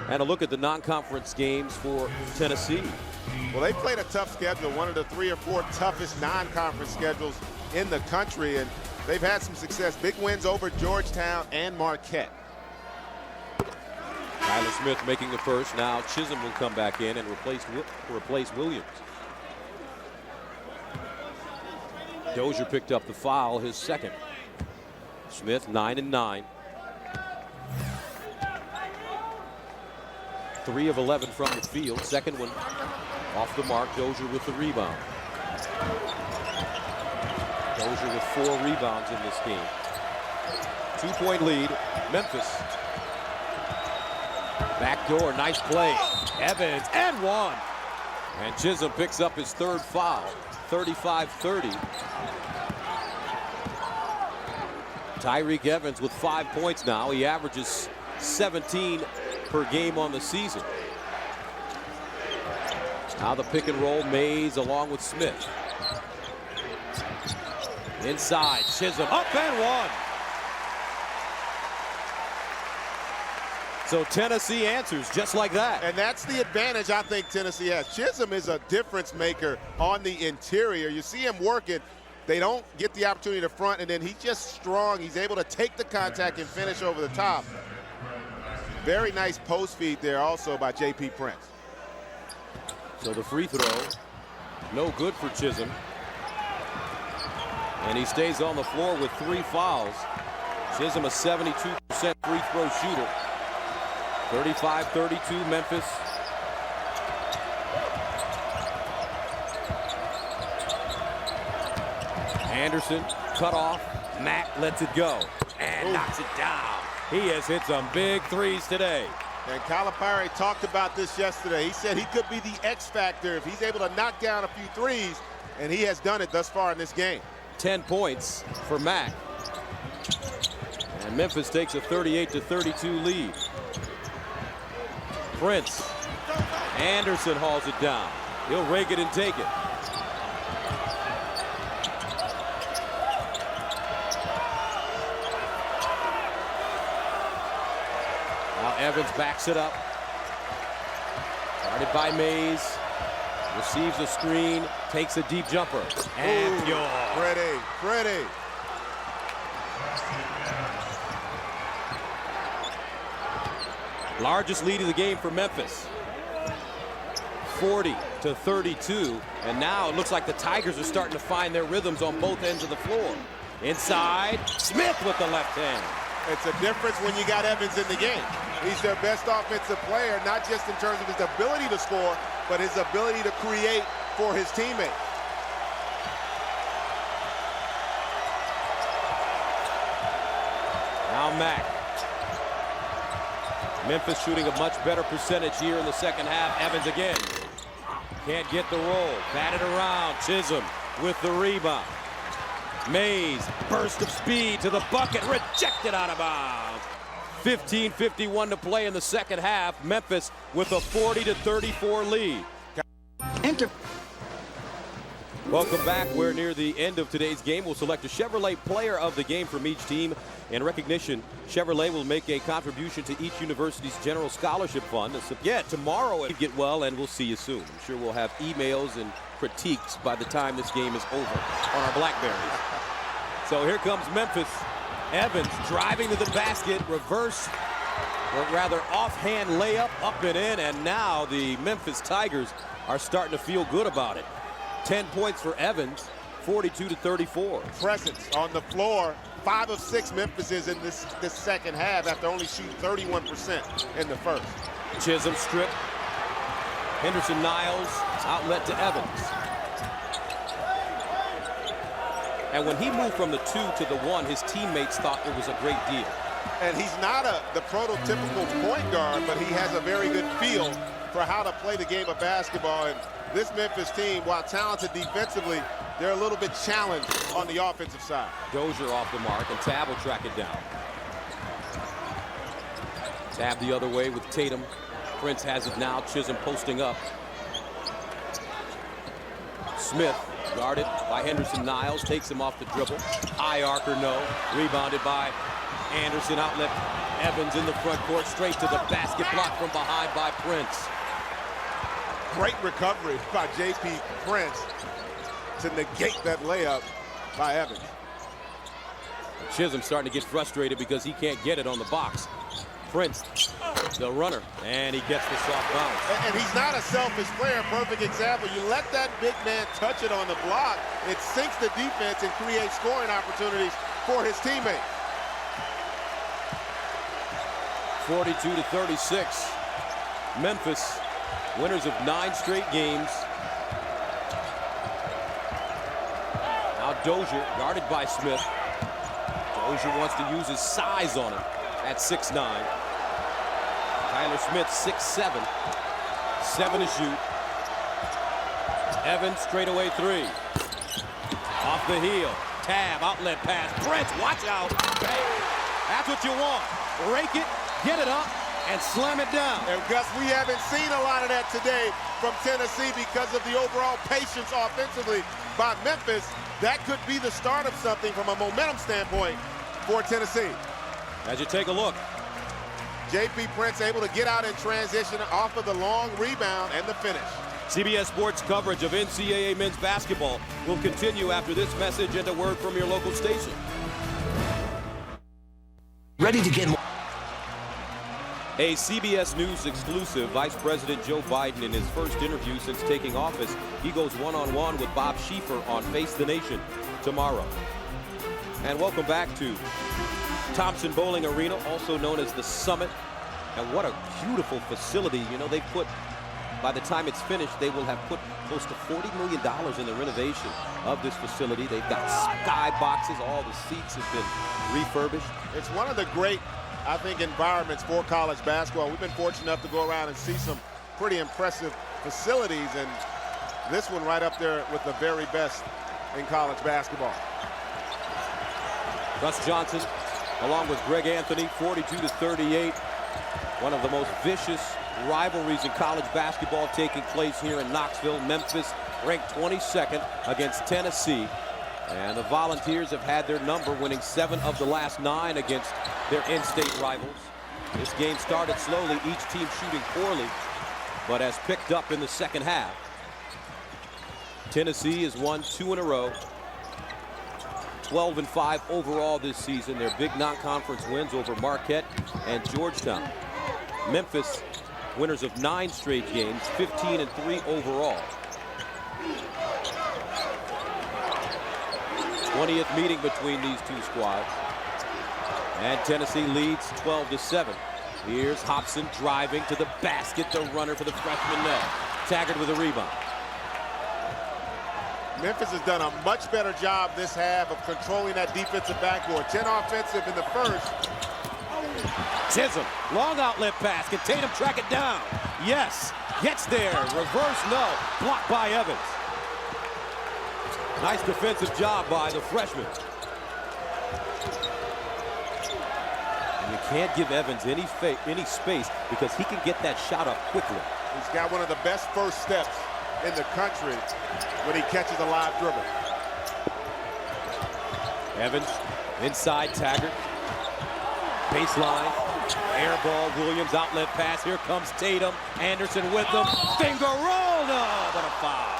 And a look at the non-conference games for Tennessee. Well, they played a tough schedule, one of the 3 or 4 toughest non-conference schedules in the country, and they've had some success. Big wins over Georgetown and Marquette. Tyler Smith making the first. Now Chisholm will come back in and replace Williams. Dozier picked up the foul, his second. Smith 9-9. 3 of 11 from the field. Second one off the mark. Dozier with the rebound. Dozier with 4 rebounds in this game. 2-point lead, Memphis. Backdoor, nice play. Evans, and 1. And Chisholm picks up his 3rd foul. 35-30. Tyreek Evans with 5 points now. He averages 17 per game on the season. Now the pick and roll, Mays along with Smith. Inside, Chisholm up and one. So Tennessee answers just like that. And that's the advantage I think Tennessee has. Chisholm is a difference maker on the interior. You see him working. They don't get the opportunity to front, and then he's just strong. He's able to take the contact and finish over the top. Very nice post feed there also by J.P. Prince. So the free throw, no good for Chisholm. And he stays on the floor with 3 fouls. Chisholm a 72% free throw shooter. 35-32 Memphis. Anderson cut off. Mack lets it go and knocks it down. He has hit some big threes today. And Calipari talked about this yesterday. He said he could be the X factor if he's able to knock down a few threes, and he has done it thus far in this game. 10 points for Mack. And Memphis takes a 38-32 lead. Prince. Anderson hauls it down. He'll rake it and take it. Now Evans backs it up. Guarded by Mays. Receives a screen. Takes a deep jumper. And pure. Pretty. Largest lead of the game for Memphis. 40-32. And now it looks like the Tigers are starting to find their rhythms on both ends of the floor. Inside, Smith with the left hand. It's a difference when you got Evans in the game. He's their best offensive player, not just in terms of his ability to score, but his ability to create for his teammates. Now Mack. Memphis shooting a much better percentage here in the second half. Evans again. Can't get the roll. Batted around. Chisholm with the rebound. Mays, burst of speed to the bucket. Rejected out of bounds. 15:51 to play in the second half. Memphis with a 40-34 lead. Welcome back. We're near the end of today's game. We'll select a Chevrolet player of the game from each team. In recognition, Chevrolet will make a contribution to each university's general scholarship fund. So, yeah, tomorrow get well, and we'll see you soon. I'm sure we'll have emails and critiques by the time this game is over on our Blackberries. So here comes Memphis. Evans driving to the basket, reverse, or rather offhand layup, up and in, and now the Memphis Tigers are starting to feel good about it. 10 points for Evans, 42-34. Presence on the floor. 5 of 6 Memphis is in this second half after only shooting 31% in the first. Chisholm strip. Henderson Niles, outlet to Evans. And when he moved from the 2 to the 1, his teammates thought it was a great deal. And he's not the prototypical point guard, but he has a very good feel for how to play the game of basketball. And this Memphis team, while talented defensively, they're a little bit challenged on the offensive side. Dozier off the mark, and Tab will track it down. Tab the other way with Tatum. Prince has it now. Chisholm posting up. Smith, guarded by Henderson Niles, takes him off the dribble. High arc or no. Rebounded by Anderson, outlet. Evans in the front court, straight to the basket, blocked from behind by Prince. Great recovery by J.P. Prince to negate that layup by Evans. Chisholm starting to get frustrated because he can't get it on the box. Prince, the runner, and he gets the soft bounce. And he's not a selfish player. Perfect example. You let that big man touch it on the block, it sinks the defense and creates scoring opportunities for his teammates. 42-36. Memphis, winners of 9 straight games. Now Dozier, guarded by Smith. Dozier wants to use his size on him at 6'9". Tyler Smith, 6'7". 7 to shoot. Evans, straightaway 3. Off the heel. Tab, outlet pass. Prince, watch out. Bang. That's what you want. Rake it, get it up, and slam it down. And Gus, we haven't seen a lot of that today from Tennessee because of the overall patience offensively by Memphis. That could be the start of something from a momentum standpoint for Tennessee. As you take a look. J.P. Prince able to get out in transition off of the long rebound and the finish. CBS Sports coverage of NCAA men's basketball will continue after this message and a word from your local station. Ready to get more. A CBS News exclusive, Vice President Joe Biden, in his first interview since taking office, he goes one-on-one with Bob Schieffer on Face the Nation tomorrow. And welcome back to Thompson Bowling Arena, also known as the Summit. And what a beautiful facility. You know, they put, by the time it's finished, they will have put close to $40 million in the renovation of this facility. They've got sky boxes. All the seats have been refurbished. It's one of the great, I think, environments for college basketball. We've been fortunate enough to go around and see some pretty impressive facilities, and this one right up there with the very best in college basketball. Gus Johnson, along with Greg Anthony, 42-38. One of the most vicious rivalries in college basketball taking place here in Knoxville. Memphis ranked 22nd against Tennessee. And the Volunteers have had their number, winning 7 of the last 9 against their in-state rivals. This game started slowly, each team shooting poorly, but has picked up in the second half. Tennessee has won 2 in a row. 12-5 overall this season. Their big non-conference wins over Marquette and Georgetown. Memphis, winners of 9 straight games, 15-3 overall. 20th meeting between these two squads. And Tennessee leads 12-7. Here's Hobson driving to the basket, the runner for the freshman net. Taggart with a rebound. Memphis has done a much better job this half of controlling that defensive backboard. 10 offensive in the first. Chisholm, long outlet pass. Can Tatum track it down? Yes. Gets there. Reverse no. Blocked by Evans. Nice defensive job by the freshman. And you can't give Evans any space because he can get that shot up quickly. He's got one of the best first steps in the country when he catches a live dribble. Evans Inside Taggart. Baseline. Air ball. Williams outlet pass. Here comes Tatum. Anderson with them. Finger roll. No, but a foul.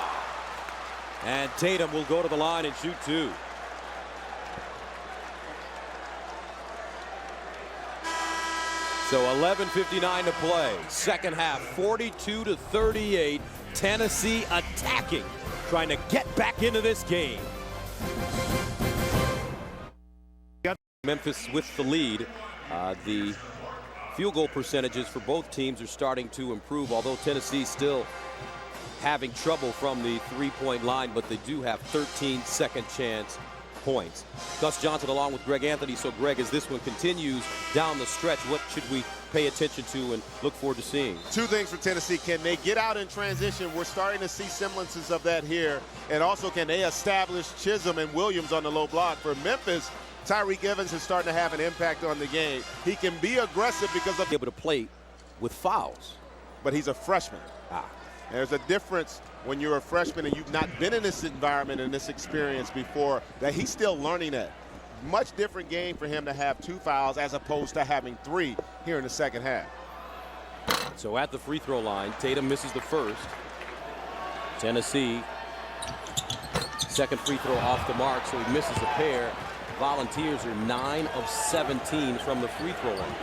And Tatum will go to the line and shoot 2. So 11:59 to play. Second half, 42-38. Tennessee attacking, trying to get back into this game. Memphis with the lead. The field goal percentages for both teams are starting to improve, although Tennessee still having trouble from the three-point line, but they do have 13 second chance points. Gus Johnson along with Greg Anthony. So Greg, as this one continues down the stretch, what should we pay attention to and look forward to seeing? 2 things for Tennessee. Can they get out in transition? We're starting to see semblances of that here. And also, can they establish Chisholm and Williams on the low block? For Memphis, Tyreke Evans is starting to have an impact on the game. He can be aggressive because of able to play with fouls. But he's a freshman. There's a difference when you're a freshman and you've not been in this environment and this experience before, that he's still learning that. Much different game for him to have 2 fouls as opposed to having 3 here in the second half. So at the free throw line, Tatum misses the first. Tennessee, second free throw off the mark, so he misses a pair. Volunteers are 9 of 17 from the free throw line.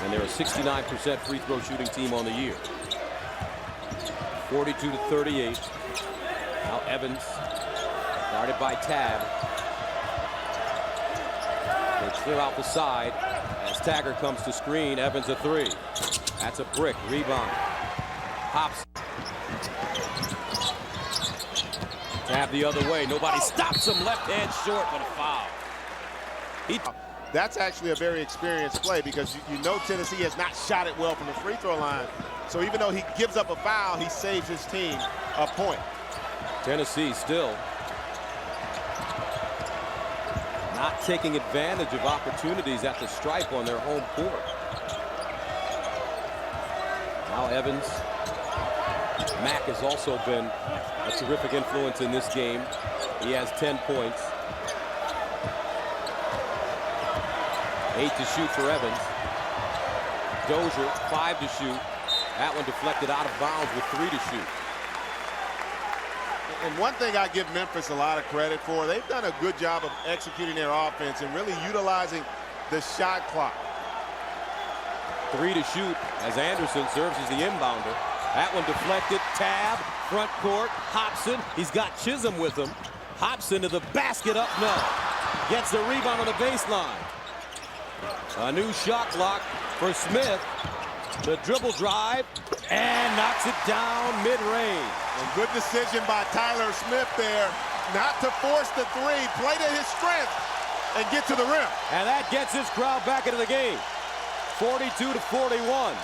And they're a 69% free throw shooting team on the year. 42-38. Now Evans, guarded by Tab. They clear out the side as Taggart comes to screen. Evans a 3. That's a brick. Rebound. Hops. Tab the other way. Nobody stops him. Left hand short, but a foul. That's actually a very experienced play because you know Tennessee has not shot it well from the free throw line. So even though he gives up a foul, he saves his team a point. Tennessee still taking advantage of opportunities at the stripe on their home court. Now Evans. Mack has also been a terrific influence in this game. He has 10 points. 8 to shoot for Evans. Dozier, 5 to shoot. That one deflected out of bounds with 3 to shoot. And one thing I give Memphis a lot of credit for, they've done a good job of executing their offense and really utilizing the shot clock. 3 to shoot as Anderson serves as the inbounder. That one deflected. Tab, front court. Hobson, he's got Chisholm with him. Hobson to the basket, up no. Gets the rebound on the baseline. A new shot clock for Smith. The dribble drive and knocks it down mid-range. Good decision by Tyler Smith there, not to force the three, play to his strength, and get to the rim. And that gets his crowd back into the game. 42 to 41.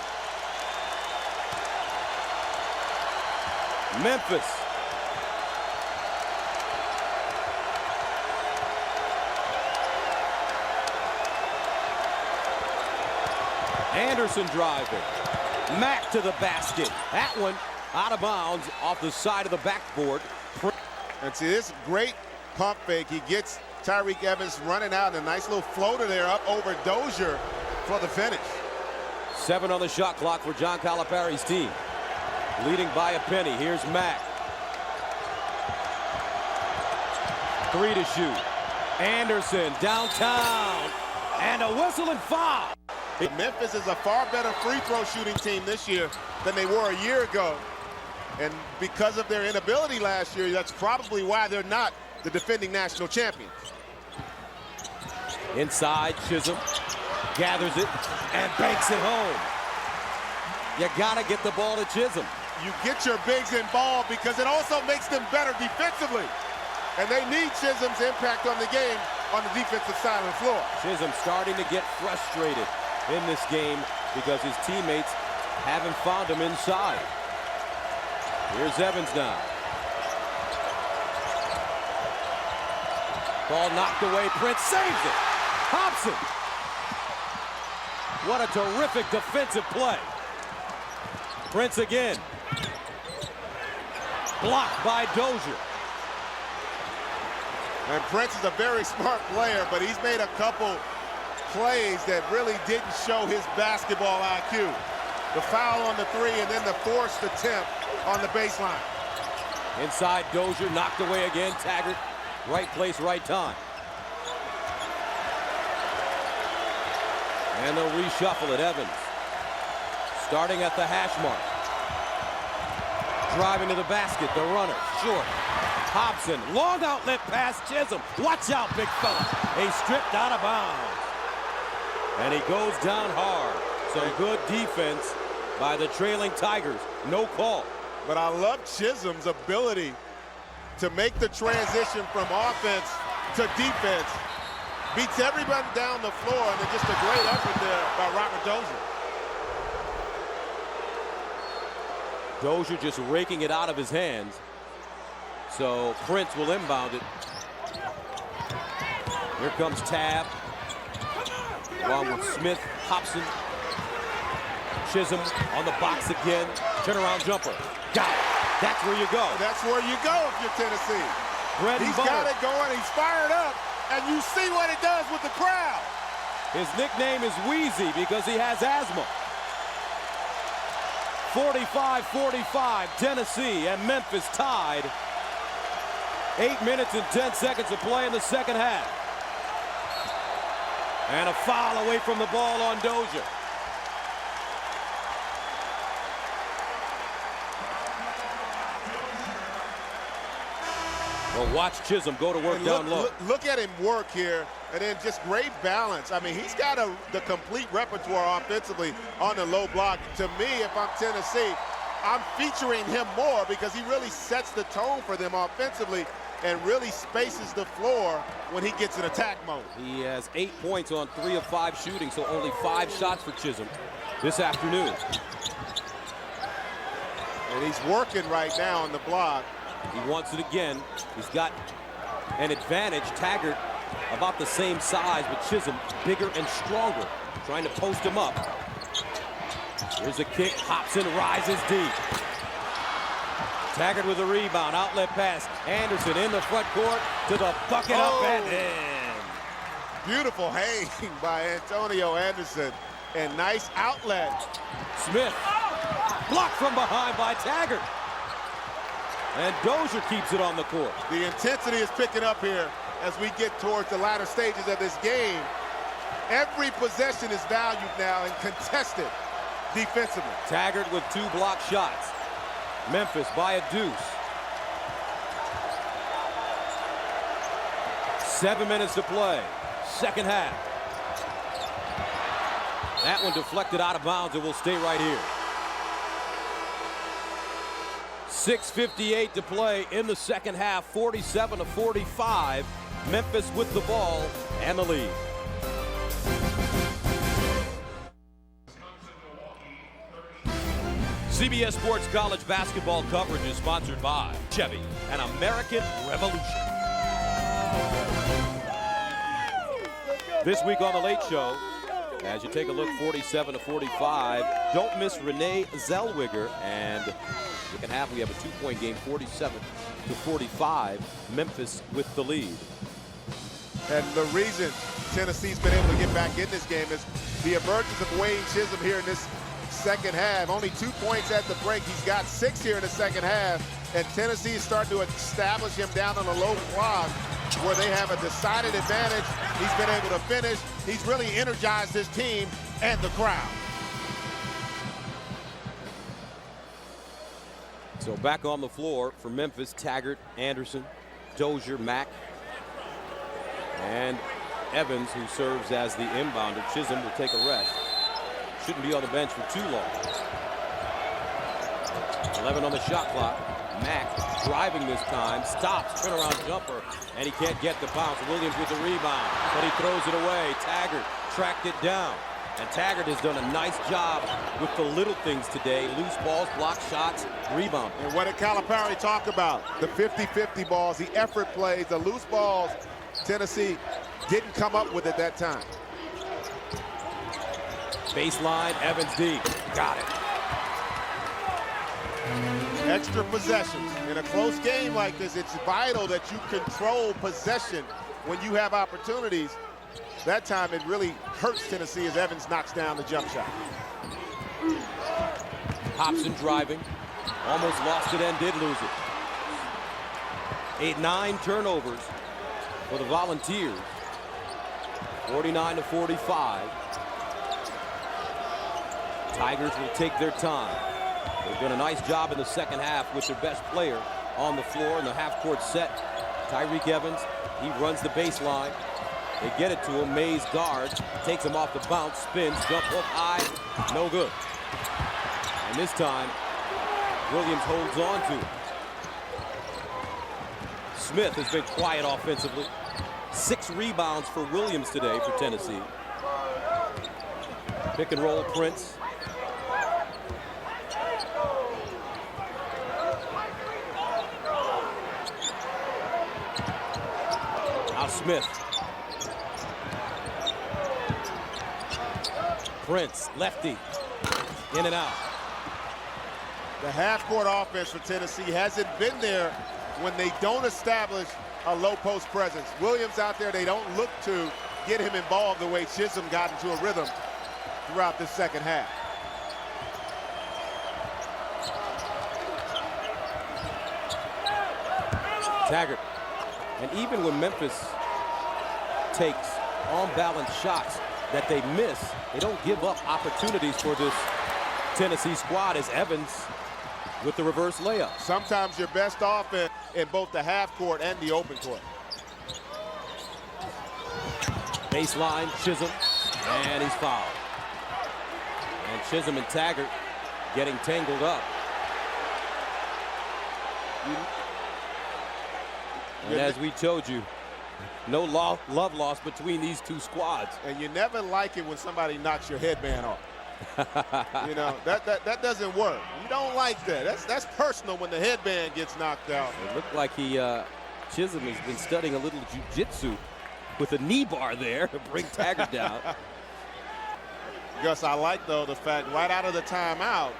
Memphis. Anderson driving. Mack to the basket. That one out of bounds off the side of the backboard. And see this great pump fake. He gets Tyreke Evans running out, and a nice little floater there up over Dozier for the finish. 7 on the shot clock for John Calipari's team. Leading by a penny. Here's Mack. 3 to shoot. Anderson downtown. And a whistle and foul. Memphis is a far better free throw shooting team this year than they were a year ago. And because of their inability last year, that's probably why they're not the defending national champions. Inside, Chisholm gathers it and banks it home. You gotta get the ball to Chisholm. You get your bigs involved because it also makes them better defensively. And they need Chisholm's impact on the game on the defensive side of the floor. Chisholm starting to get frustrated in this game because his teammates haven't found him inside. Here's Evans now. Ball knocked away. Prince saves it. Hobson. What a terrific defensive play. Prince again. Blocked by Dozier. And Prince is a very smart player, but he's made a couple plays that really didn't show his basketball IQ. The foul on the three and then the forced attempt on the baseline. Inside Dozier, knocked away again. Taggart, right place, right time. And they'll reshuffle it. Evans starting at the hash mark. Driving to the basket, the runner, short. Hobson, long outlet pass, Chisholm. Watch out, big fella. He's stripped out of bounds. And he goes down hard. So good defense by the trailing Tigers. No call. But I love Chisholm's ability to make the transition from offense to defense. Beats everybody down the floor, and then just a great effort there by Robert Dozier. Dozier just raking it out of his hands. So Prince will inbound it. Here comes Tab. Along with Smith, Hobson. Chisholm on the box again. Turnaround jumper. Got it. That's where you go. That's where you go if you're Tennessee. He's got it going. He's fired up. And you see what it does with the crowd. His nickname is Wheezy because he has asthma. 45-45, Tennessee and Memphis tied. 8 minutes and 10 seconds to play in the second half. And a foul away from the ball on Dozier. Well, watch Chisholm go to work down low. Look at him work here, and then just great balance. I mean, he's got the complete repertoire offensively on the low block. To me, if I'm Tennessee, I'm featuring him more because he really sets the tone for them offensively and really spaces the floor when he gets in attack mode. He has 8 points on 3 of 5 shooting, so only 5 shots for Chisholm this afternoon. And he's working right now on the block. He wants it again. He's got an advantage. Taggart about the same size, but Chisholm bigger and stronger, trying to post him up. Here's a kick, Hobson rises deep. Taggart with a rebound, outlet pass. Anderson in the front court to the bucket up and in. Beautiful hang by Antonio Anderson, and nice outlet. Smith blocked from behind by Taggart. And Dozier keeps it on the court. The intensity is picking up here as we get towards the latter stages of this game. Every possession is valued now and contested defensively. Taggart with 2 block shots. Memphis by a deuce. 7 minutes to play. Second half. That one deflected out of bounds and will stay right here. 6:58 to play in the second half. 47-45. Memphis with the ball and the lead. CBS Sports College basketball coverage is sponsored by Chevy, an American Revolution. This week on The Late Show, as you take a look, 47-45, don't miss Renee Zellweger, and second half we have a 2-point game, 47-45, Memphis with the lead. And the reason Tennessee's been able to get back in this game is the emergence of Wayne Chisholm here in this second half. Only 2 points at the break. He's got 6 here in the second half, and Tennessee is starting to establish him down on a low block where they have a decided advantage. He's been able to finish. He's really energized his team and the crowd. So back on the floor for Memphis, Taggart, Anderson, Dozier, Mack, and Evans, who serves as the inbounder. Chisholm will take a rest. Shouldn't be on the bench for too long. 11 on the shot clock. Mack driving this time, stops, turnaround jumper, and he can't get the bounce. Williams with the rebound, but he throws it away. Taggart tracked it down, and Taggart has done a nice job with the little things today. Loose balls, block shots, rebound. And what did Calipari talk about? The 50-50 balls, the effort plays, the loose balls. Tennessee didn't come up with it that time. Baseline, Evans deep. Got it. Extra possessions. In a close game like this, it's vital that you control possession when you have opportunities. That time it really hurts Tennessee as Evans knocks down the jump shot. Hobson driving. Almost lost it and did lose it. 9 turnovers for the Volunteers. 49-45. Tigers will take their time. They've done a nice job in the second half with their best player on the floor in the half-court set. Tyreke Evans, he runs the baseline. They get it to him. Mays guards, takes him off the bounce, spins, jump hook high, no good. And this time, Williams holds on to it. Smith has been quiet offensively. 6 rebounds for Williams today for Tennessee. Pick and roll, Prince. Now Smith. Prince, lefty, in and out. The half-court offense for Tennessee hasn't been there when they don't establish a low-post presence. Williams out there, they don't look to get him involved the way Chisholm got into a rhythm throughout this second half. Taggart. And even when Memphis takes on-balance shots that they miss, they don't give up opportunities for this Tennessee squad, as Evans with the reverse layup. Sometimes your best offense in both the half court and the open court. Baseline, Chisholm, and he's fouled. And Chisholm and Taggart getting tangled up. And as we told you, no love lost between these two squads. And you never like it when somebody knocks your headband off. You know, that doesn't work. You don't like that. That's personal when the headband gets knocked out. It looked like Chisholm has been studying a little jiu-jitsu with a knee bar there to bring Taggart down. Gus, I like, though, the fact right out of the timeout,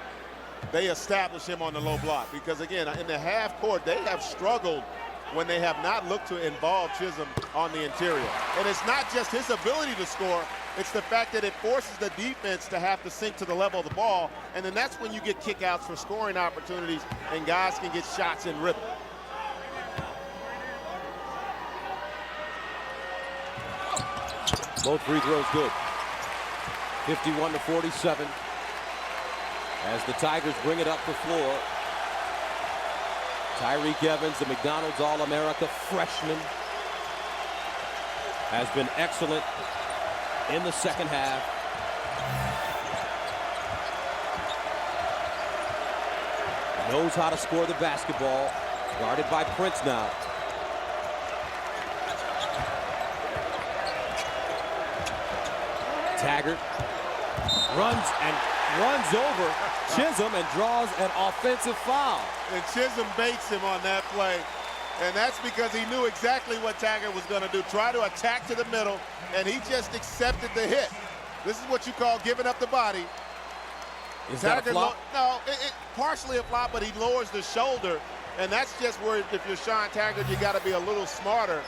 they establish him on the low block. Because, again, in the half court, they have struggled when they have not looked to involve Chisholm on the interior. And it's not just his ability to score, it's the fact that it forces the defense to have to sink to the level of the ball. And then that's when you get kickouts for scoring opportunities and guys can get shots in rhythm. Both free throws good. 51-47 as the Tigers bring it up the floor. Tyreke Evans, the McDonald's All-America freshman, has been excellent in the second half. Knows how to score the basketball. Guarded by Prince now. Taggart runs over Chisholm and draws an offensive foul. And Chisholm baits him on that play. And that's because he knew exactly what Taggart was going to do. Try to attack to the middle, and he just accepted the hit. This is what you call giving up the body. Is that a flop? No, partially a flop, but he lowers the shoulder. And that's just where, if you're Sean Taggart, you got to be a little smarter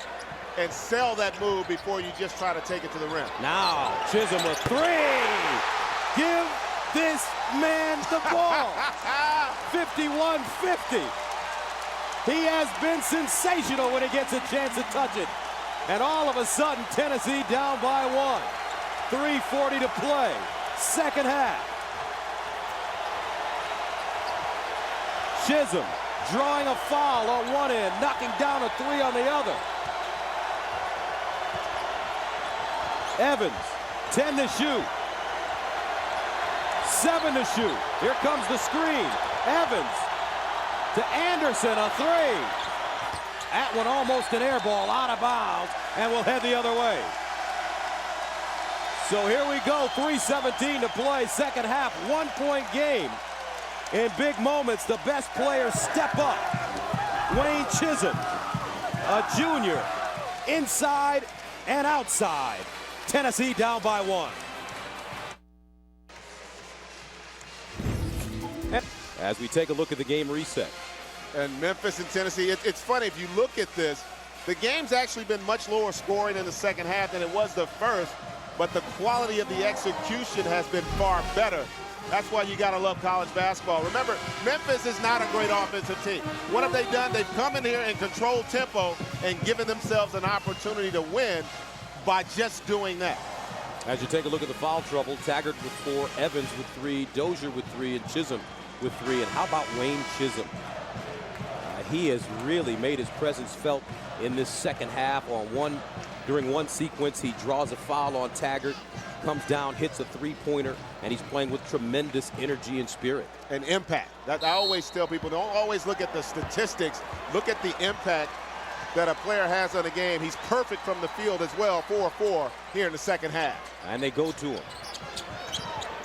and sell that move before you just try to take it to the rim. Now, Chisholm with three. Give this man the ball. 51-50. He has been sensational when he gets a chance to touch it. And all of a sudden, Tennessee down by one. 3:40 to play. Second half. Chisholm drawing a foul on one end, knocking down a three on the other. Evans, 10 to shoot. 7 to shoot. Here comes the screen. Evans to Anderson, a three. That one almost an air ball, out of bounds, and will head the other way. So here we go, 3:17 to play, second half, 1-point game. In big moments, the best players step up. Wayne Chisholm, a junior, inside and outside. Tennessee down by one. As we take a look at the game reset. And Memphis and Tennessee, it's funny, if you look at this, the game's actually been much lower scoring in the second half than it was the first, but the quality of the execution has been far better. That's why you got to love college basketball. Remember, Memphis is not a great offensive team. What have they done? They've come in here and controlled tempo and given themselves an opportunity to win by just doing that. As you take a look at the foul trouble, Taggart with 4, Evans with 3, Dozier with 3, and Chisholm with 3. And how about Wayne Chisholm? He has really made his presence felt in this second half. During one sequence, he draws a foul on Taggart, comes down, hits a three-pointer, and he's playing with tremendous energy and spirit. And impact. That I always tell people, don't always look at the statistics. Look at the impact that a player has on a game. He's perfect from the field as well, 4-4 here in the second half. And they go to him.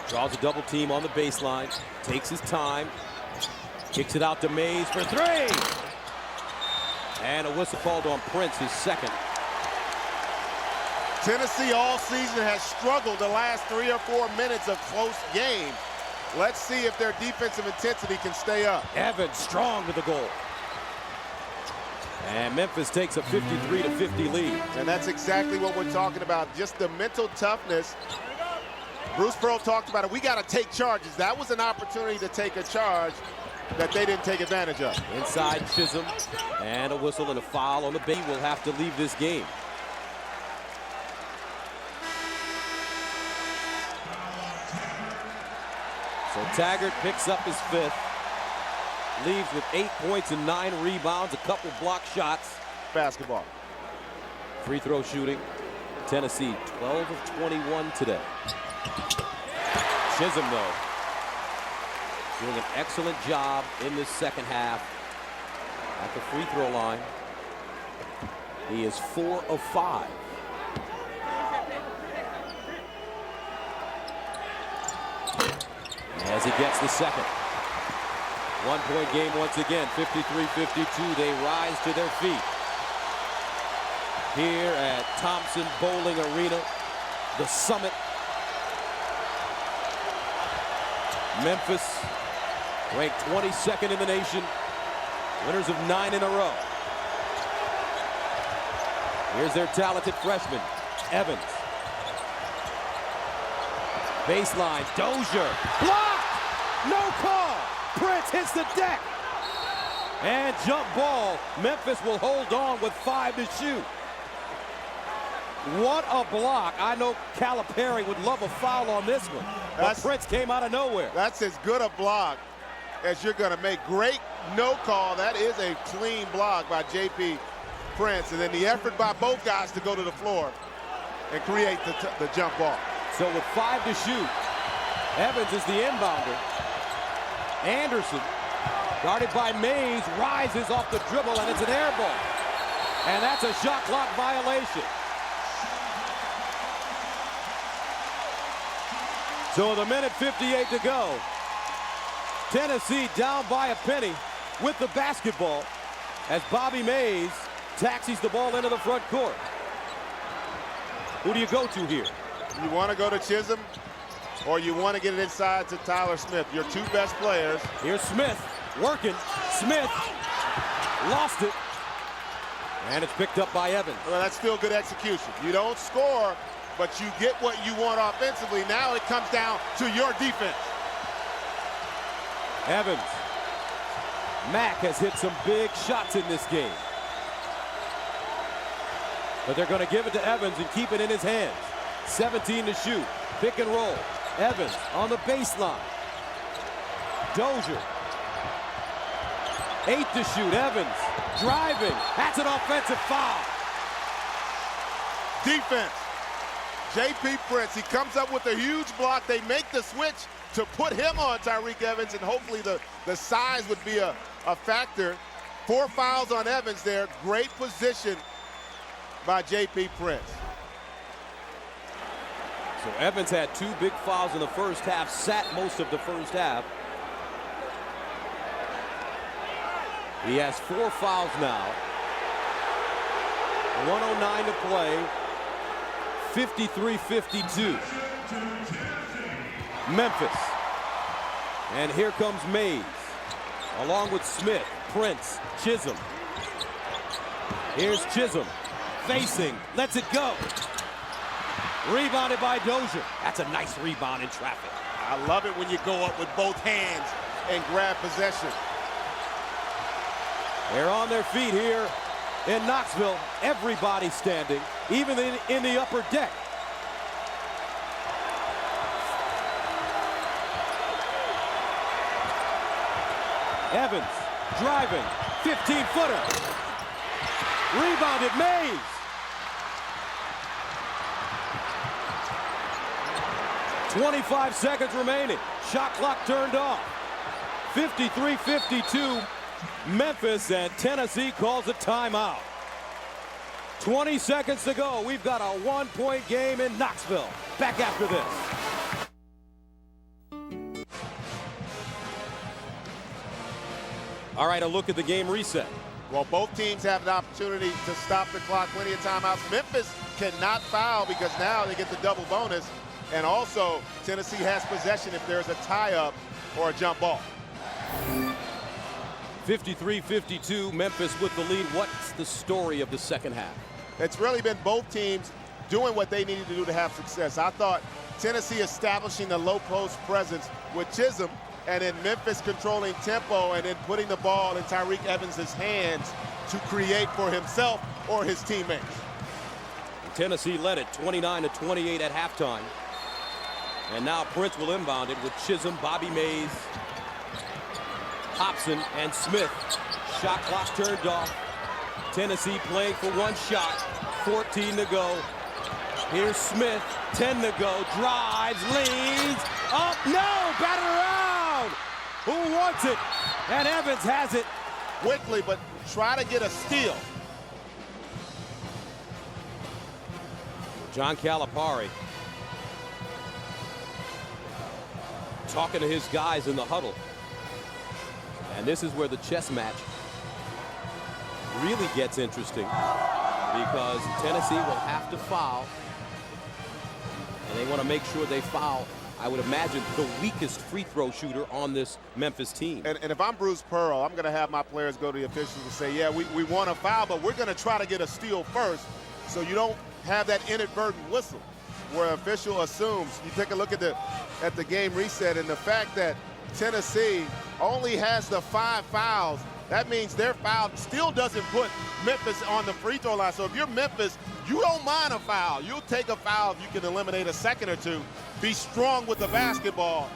Draws a double team on the baseline, takes his time, kicks it out to Mays for 3. And a whistle called on Prince, his second. Tennessee all season has struggled the last 3 or 4 minutes of close game. Let's see if their defensive intensity can stay up. Evans strong to the goal. And Memphis takes a 53-50 lead. And that's exactly what we're talking about, just the mental toughness. Bruce Pearl talked about it. We got to take charges. That was an opportunity to take a charge that they didn't take advantage of. Inside Chisholm, and a whistle and a foul on the bay. Will have to leave this game. So Taggart picks up his 5th, leaves with 8 points and 9 rebounds, a couple block shots. Basketball. Free throw shooting. Tennessee 12 of 21 today. Chisholm, though, doing an excellent job in this second half at the free throw line. He is 4 of 5. As he gets the second. 1-point game once again, 53-52. They rise to their feet. here at Thompson Bowling Arena, the Summit. Memphis, ranked 22nd in the nation, winners of 9 in a row. Here's their talented freshman, Evans. Baseline, Dozier, blocked! No call! Prince hits the deck! And jump ball. Memphis will hold on with 5 to shoot. What a block. I know Calipari would love a foul on this one. But Prince came out of nowhere. That's as good a block as you're going to make. Great no call. That is a clean block by J.P. Prince. And then the effort by both guys to go to the floor and create the jump ball. So with 5 to shoot, Evans is the inbounder. Anderson, guarded by Mays, rises off the dribble, and it's an air ball. And that's a shot clock violation. So with 1:58 to go, Tennessee down by a penny with the basketball as Bobby Mays taxis the ball into the front court. Who do you go to here? You want to go to Chisholm, or you want to get it inside to Tyler Smith, your 2 best players. Here's Smith working. Smith lost it, and it's picked up by Evans. Well, that's still good execution. You don't score, but you get what you want offensively. Now it comes down to your defense. Evans. Mack has hit some big shots in this game. But they're going to give it to Evans and keep it in his hands. 17 to shoot. Pick and roll. Evans on the baseline. Dozier. 8 to shoot. Evans driving. That's an offensive foul. Defense. J.P. Prince, he comes up with a huge block. They make the switch to put him on Tyreke Evans, and hopefully the size would be a factor. 4 fouls on Evans there. Great position by J.P. Prince. So Evans had 2 big fouls in the first half, sat most of the first half. He has 4 fouls now. 1:09 to play. 53-52. Memphis. And here comes Mays, along with Smith, Prince, Chisholm. Here's Chisholm. Facing, lets it go. Rebounded by Dozier. That's a nice rebound in traffic. I love it when you go up with both hands and grab possession. They're on their feet here in Knoxville. Everybody standing, even in the upper deck. Evans driving, 15-footer. Rebounded, Mays. .25 seconds remaining. Shot clock turned off. 53-52 Memphis, and Tennessee calls a timeout. 20 seconds to go. We've got a 1-point game in Knoxville. Back after this. All right, a look at the game reset. Well, both teams have an opportunity to stop the clock. Plenty of timeouts. Memphis cannot foul because now they get the double bonus. And also, Tennessee has possession if there's a tie-up or a jump ball. 53-52, Memphis with the lead. What's the story of the second half? It's really been both teams doing what they needed to do to have success. I thought Tennessee establishing the low post presence with Chisholm, and then Memphis controlling tempo and then putting the ball in Tyreke Evans' hands to create for himself or his teammates. Tennessee led it 29-28 at halftime. And now Prince will inbound it with Chisholm, Bobby Mays, Hobson, and Smith. Shot clock turned off. Tennessee playing for 1 shot. 14 to go. Here's Smith. 10 to go. Drives, leads. Up, no, batted around. Who wants it? And Evans has it. Quickly, but try to get a steal. John Calipari talking to his guys in the huddle. And this is where the chess match really gets interesting. because Tennessee will have to foul. And they want to make sure they foul, I would imagine, the weakest free throw shooter on this Memphis team. And if I'm Bruce Pearl, I'm going to have my players go to the officials and say, yeah, we want a foul, but we're going to try to get a steal first so you don't have that inadvertent whistle where an official assumes. You take a look at the game reset, and the fact that Tennessee only has the 5 fouls, that means their foul still doesn't put Memphis on the free throw line. So if you're Memphis, you don't mind a foul. You'll take a foul if you can eliminate a second or two. Be strong with the basketball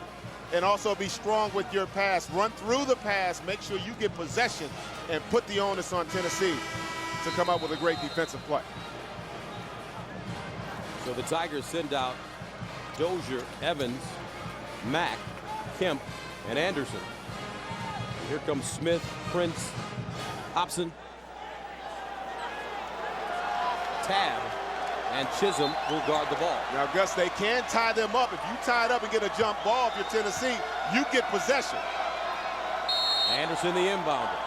and also be strong with your pass. Run through the pass, make sure you get possession, and put the onus on Tennessee to come up with a great defensive play. So the Tigers send out Dozier, Evans, Mack, Kemp, and Anderson. Here comes Smith, Prince, Hobson, Tab, and Chisholm will guard the ball. Now, Gus, they can tie them up. If you tie it up and get a jump ball, if you're Tennessee, you get possession. Anderson, the inbounder.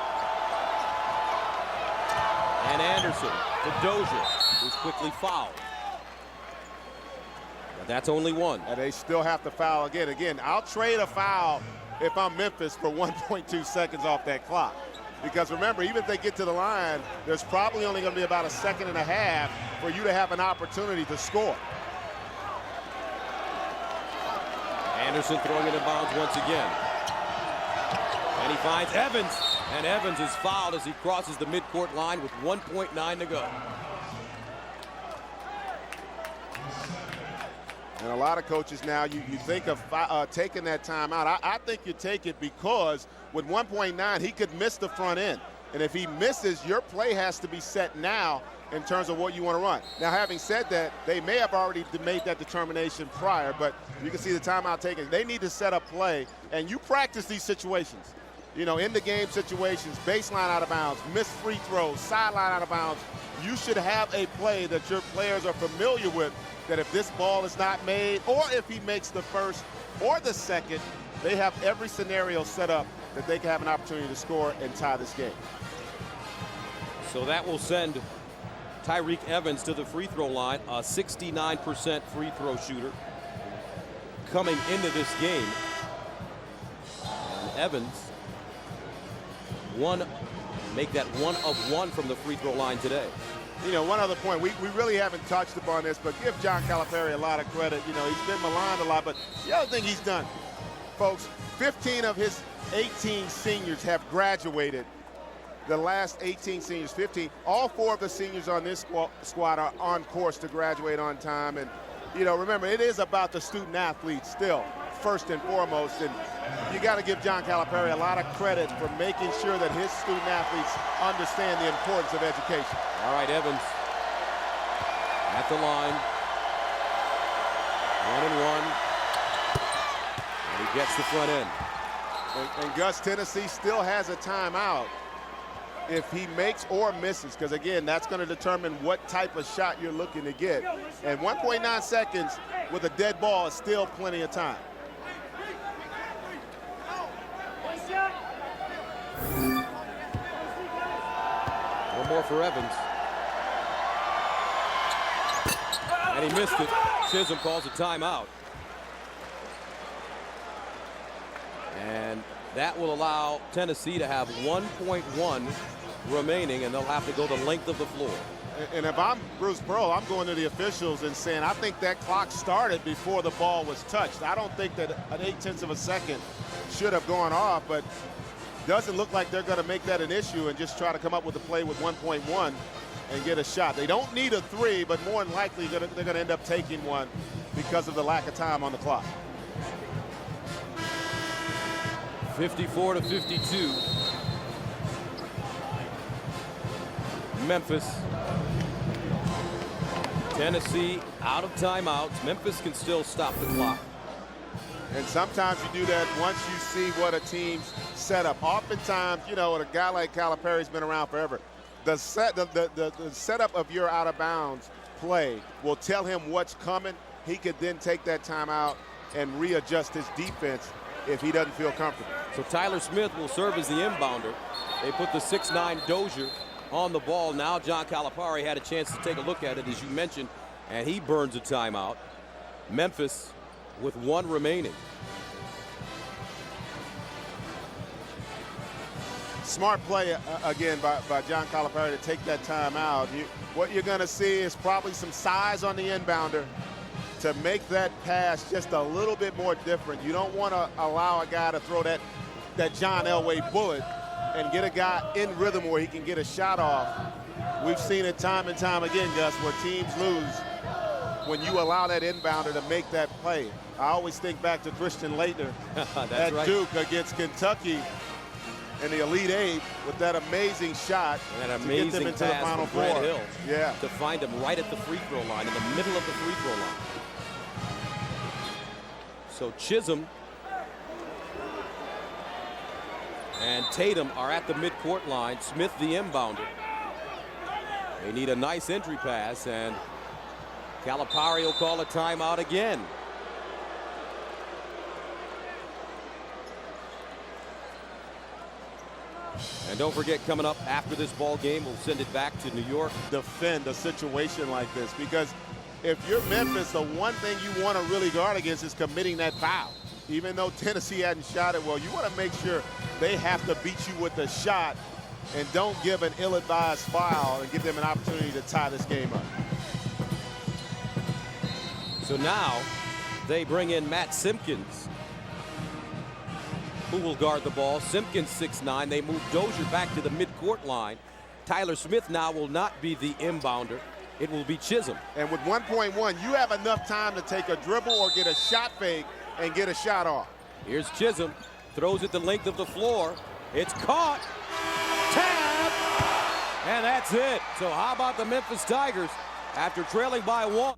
And Anderson to Dozier, who's quickly fouled. But that's only one. And they still have to foul again. Again, I'll trade a foul if I'm Memphis for 1.2 seconds off that clock. Because remember, even if they get to the line, there's probably only going to be about a second and a half for you to have an opportunity to score. Anderson throwing it in bounds once again. And he finds Evans. And Evans is fouled as he crosses the midcourt line with 1.9 to go. And a lot of coaches now, you think of taking that timeout. I think you take it because with 1.9, he could miss the front end. And if he misses, your play has to be set now in terms of what you want to run. Now, having said that, they may have already made that determination prior, but you can see the timeout taken. They need to set up play, and you practice these situations. You know, in the game situations, baseline out of bounds, missed free throws, sideline out of bounds. You should have a play that your players are familiar with, that if this ball is not made, or if he makes the first or the second, they have every scenario set up that they can have an opportunity to score and tie this game. So that will send Tyreke Evans to the free throw line, a 69% free throw shooter coming into this game. And Evans make that 1 of 1 from the free throw line today. You know, one other point, we really haven't touched upon this, but give John Calipari a lot of credit. You know, he's been maligned a lot, but the other thing he's done, folks, 15 of his 18 seniors have graduated. The last 18 seniors, 15, all 4 of the seniors on this squad are on course to graduate on time. And, you know, remember, it is about the student athletes still, first and foremost. And you got to give John Calipari a lot of credit for making sure that his student athletes understand the importance of education. All right, Evans at the line. 1 and 1. And he gets the front end. And Gus, Tennessee still has a timeout if he makes or misses, because again, that's going to determine what type of shot you're looking to get. And 1.9 seconds with a dead ball is still plenty of time. One more for Evans. And he missed it. Chisholm calls a timeout. And that will allow Tennessee to have 1.1 remaining, and they'll have to go the length of the floor. And if I'm Bruce Pearl, I'm going to the officials and saying, I think that clock started before the ball was touched. I don't think that an 0.8 of a second should have gone off, but doesn't look like they're going to make that an issue and just try to come up with a play with 1.1 and get a shot. They don't need a 3, but more than likely they're going to end up taking one because of the lack of time on the clock. 54 to 52. Memphis. Tennessee out of timeouts. Memphis can still stop the clock. And sometimes you do that once you see what a team's set up. Oftentimes, you know, a guy like Calipari's been around forever. The setup of your out-of-bounds play will tell him what's coming. He could then take that timeout and readjust his defense if he doesn't feel comfortable. So Tyler Smith will serve as the inbounder. They put the 6'9" Dozier on the ball. Now John Calipari had a chance to take a look at it, as you mentioned, and he burns a timeout. Memphis with 1 remaining. Smart play again by John Calipari to take that timeout. What you're going to see is probably some size on the inbounder to make that pass just a little bit more different. You don't want to allow a guy to throw that John Elway bullet and get a guy in rhythm where he can get a shot off. We've seen it time and time again, Gus, where teams lose when you allow that inbounder to make that play. I always think back to Christian Laettner at right. Duke against Kentucky in the Elite Eight with that amazing shot and that to get them into the Final Four. Hill, yeah, to find him right at the free throw line, in the middle of the free throw line. So Chisholm and Tatum are at the midcourt line. Smith the inbounder. They need a nice entry pass, and Calipari will call a timeout again. And don't forget, coming up after this ball game, we'll send it back to New York. Defend a situation like this, because if you're Memphis, the one thing you want to really guard against is committing that foul. Even though Tennessee hadn't shot it well, you want to make sure they have to beat you with a shot and don't give an ill-advised foul and give them an opportunity to tie this game up. So now they bring in Matt Simpkins, who will guard the ball. Simpkins 6'9". They move Dozier back to the midcourt line. Tyler Smith now will not be the inbounder. It will be Chisholm. And with 1.1, you have enough time to take a dribble or get a shot fake and get a shot off. Here's Chisholm, throws it the length of the floor. It's caught, tapped, and that's it. So how about the Memphis Tigers after trailing by 1?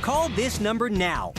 Call this number now.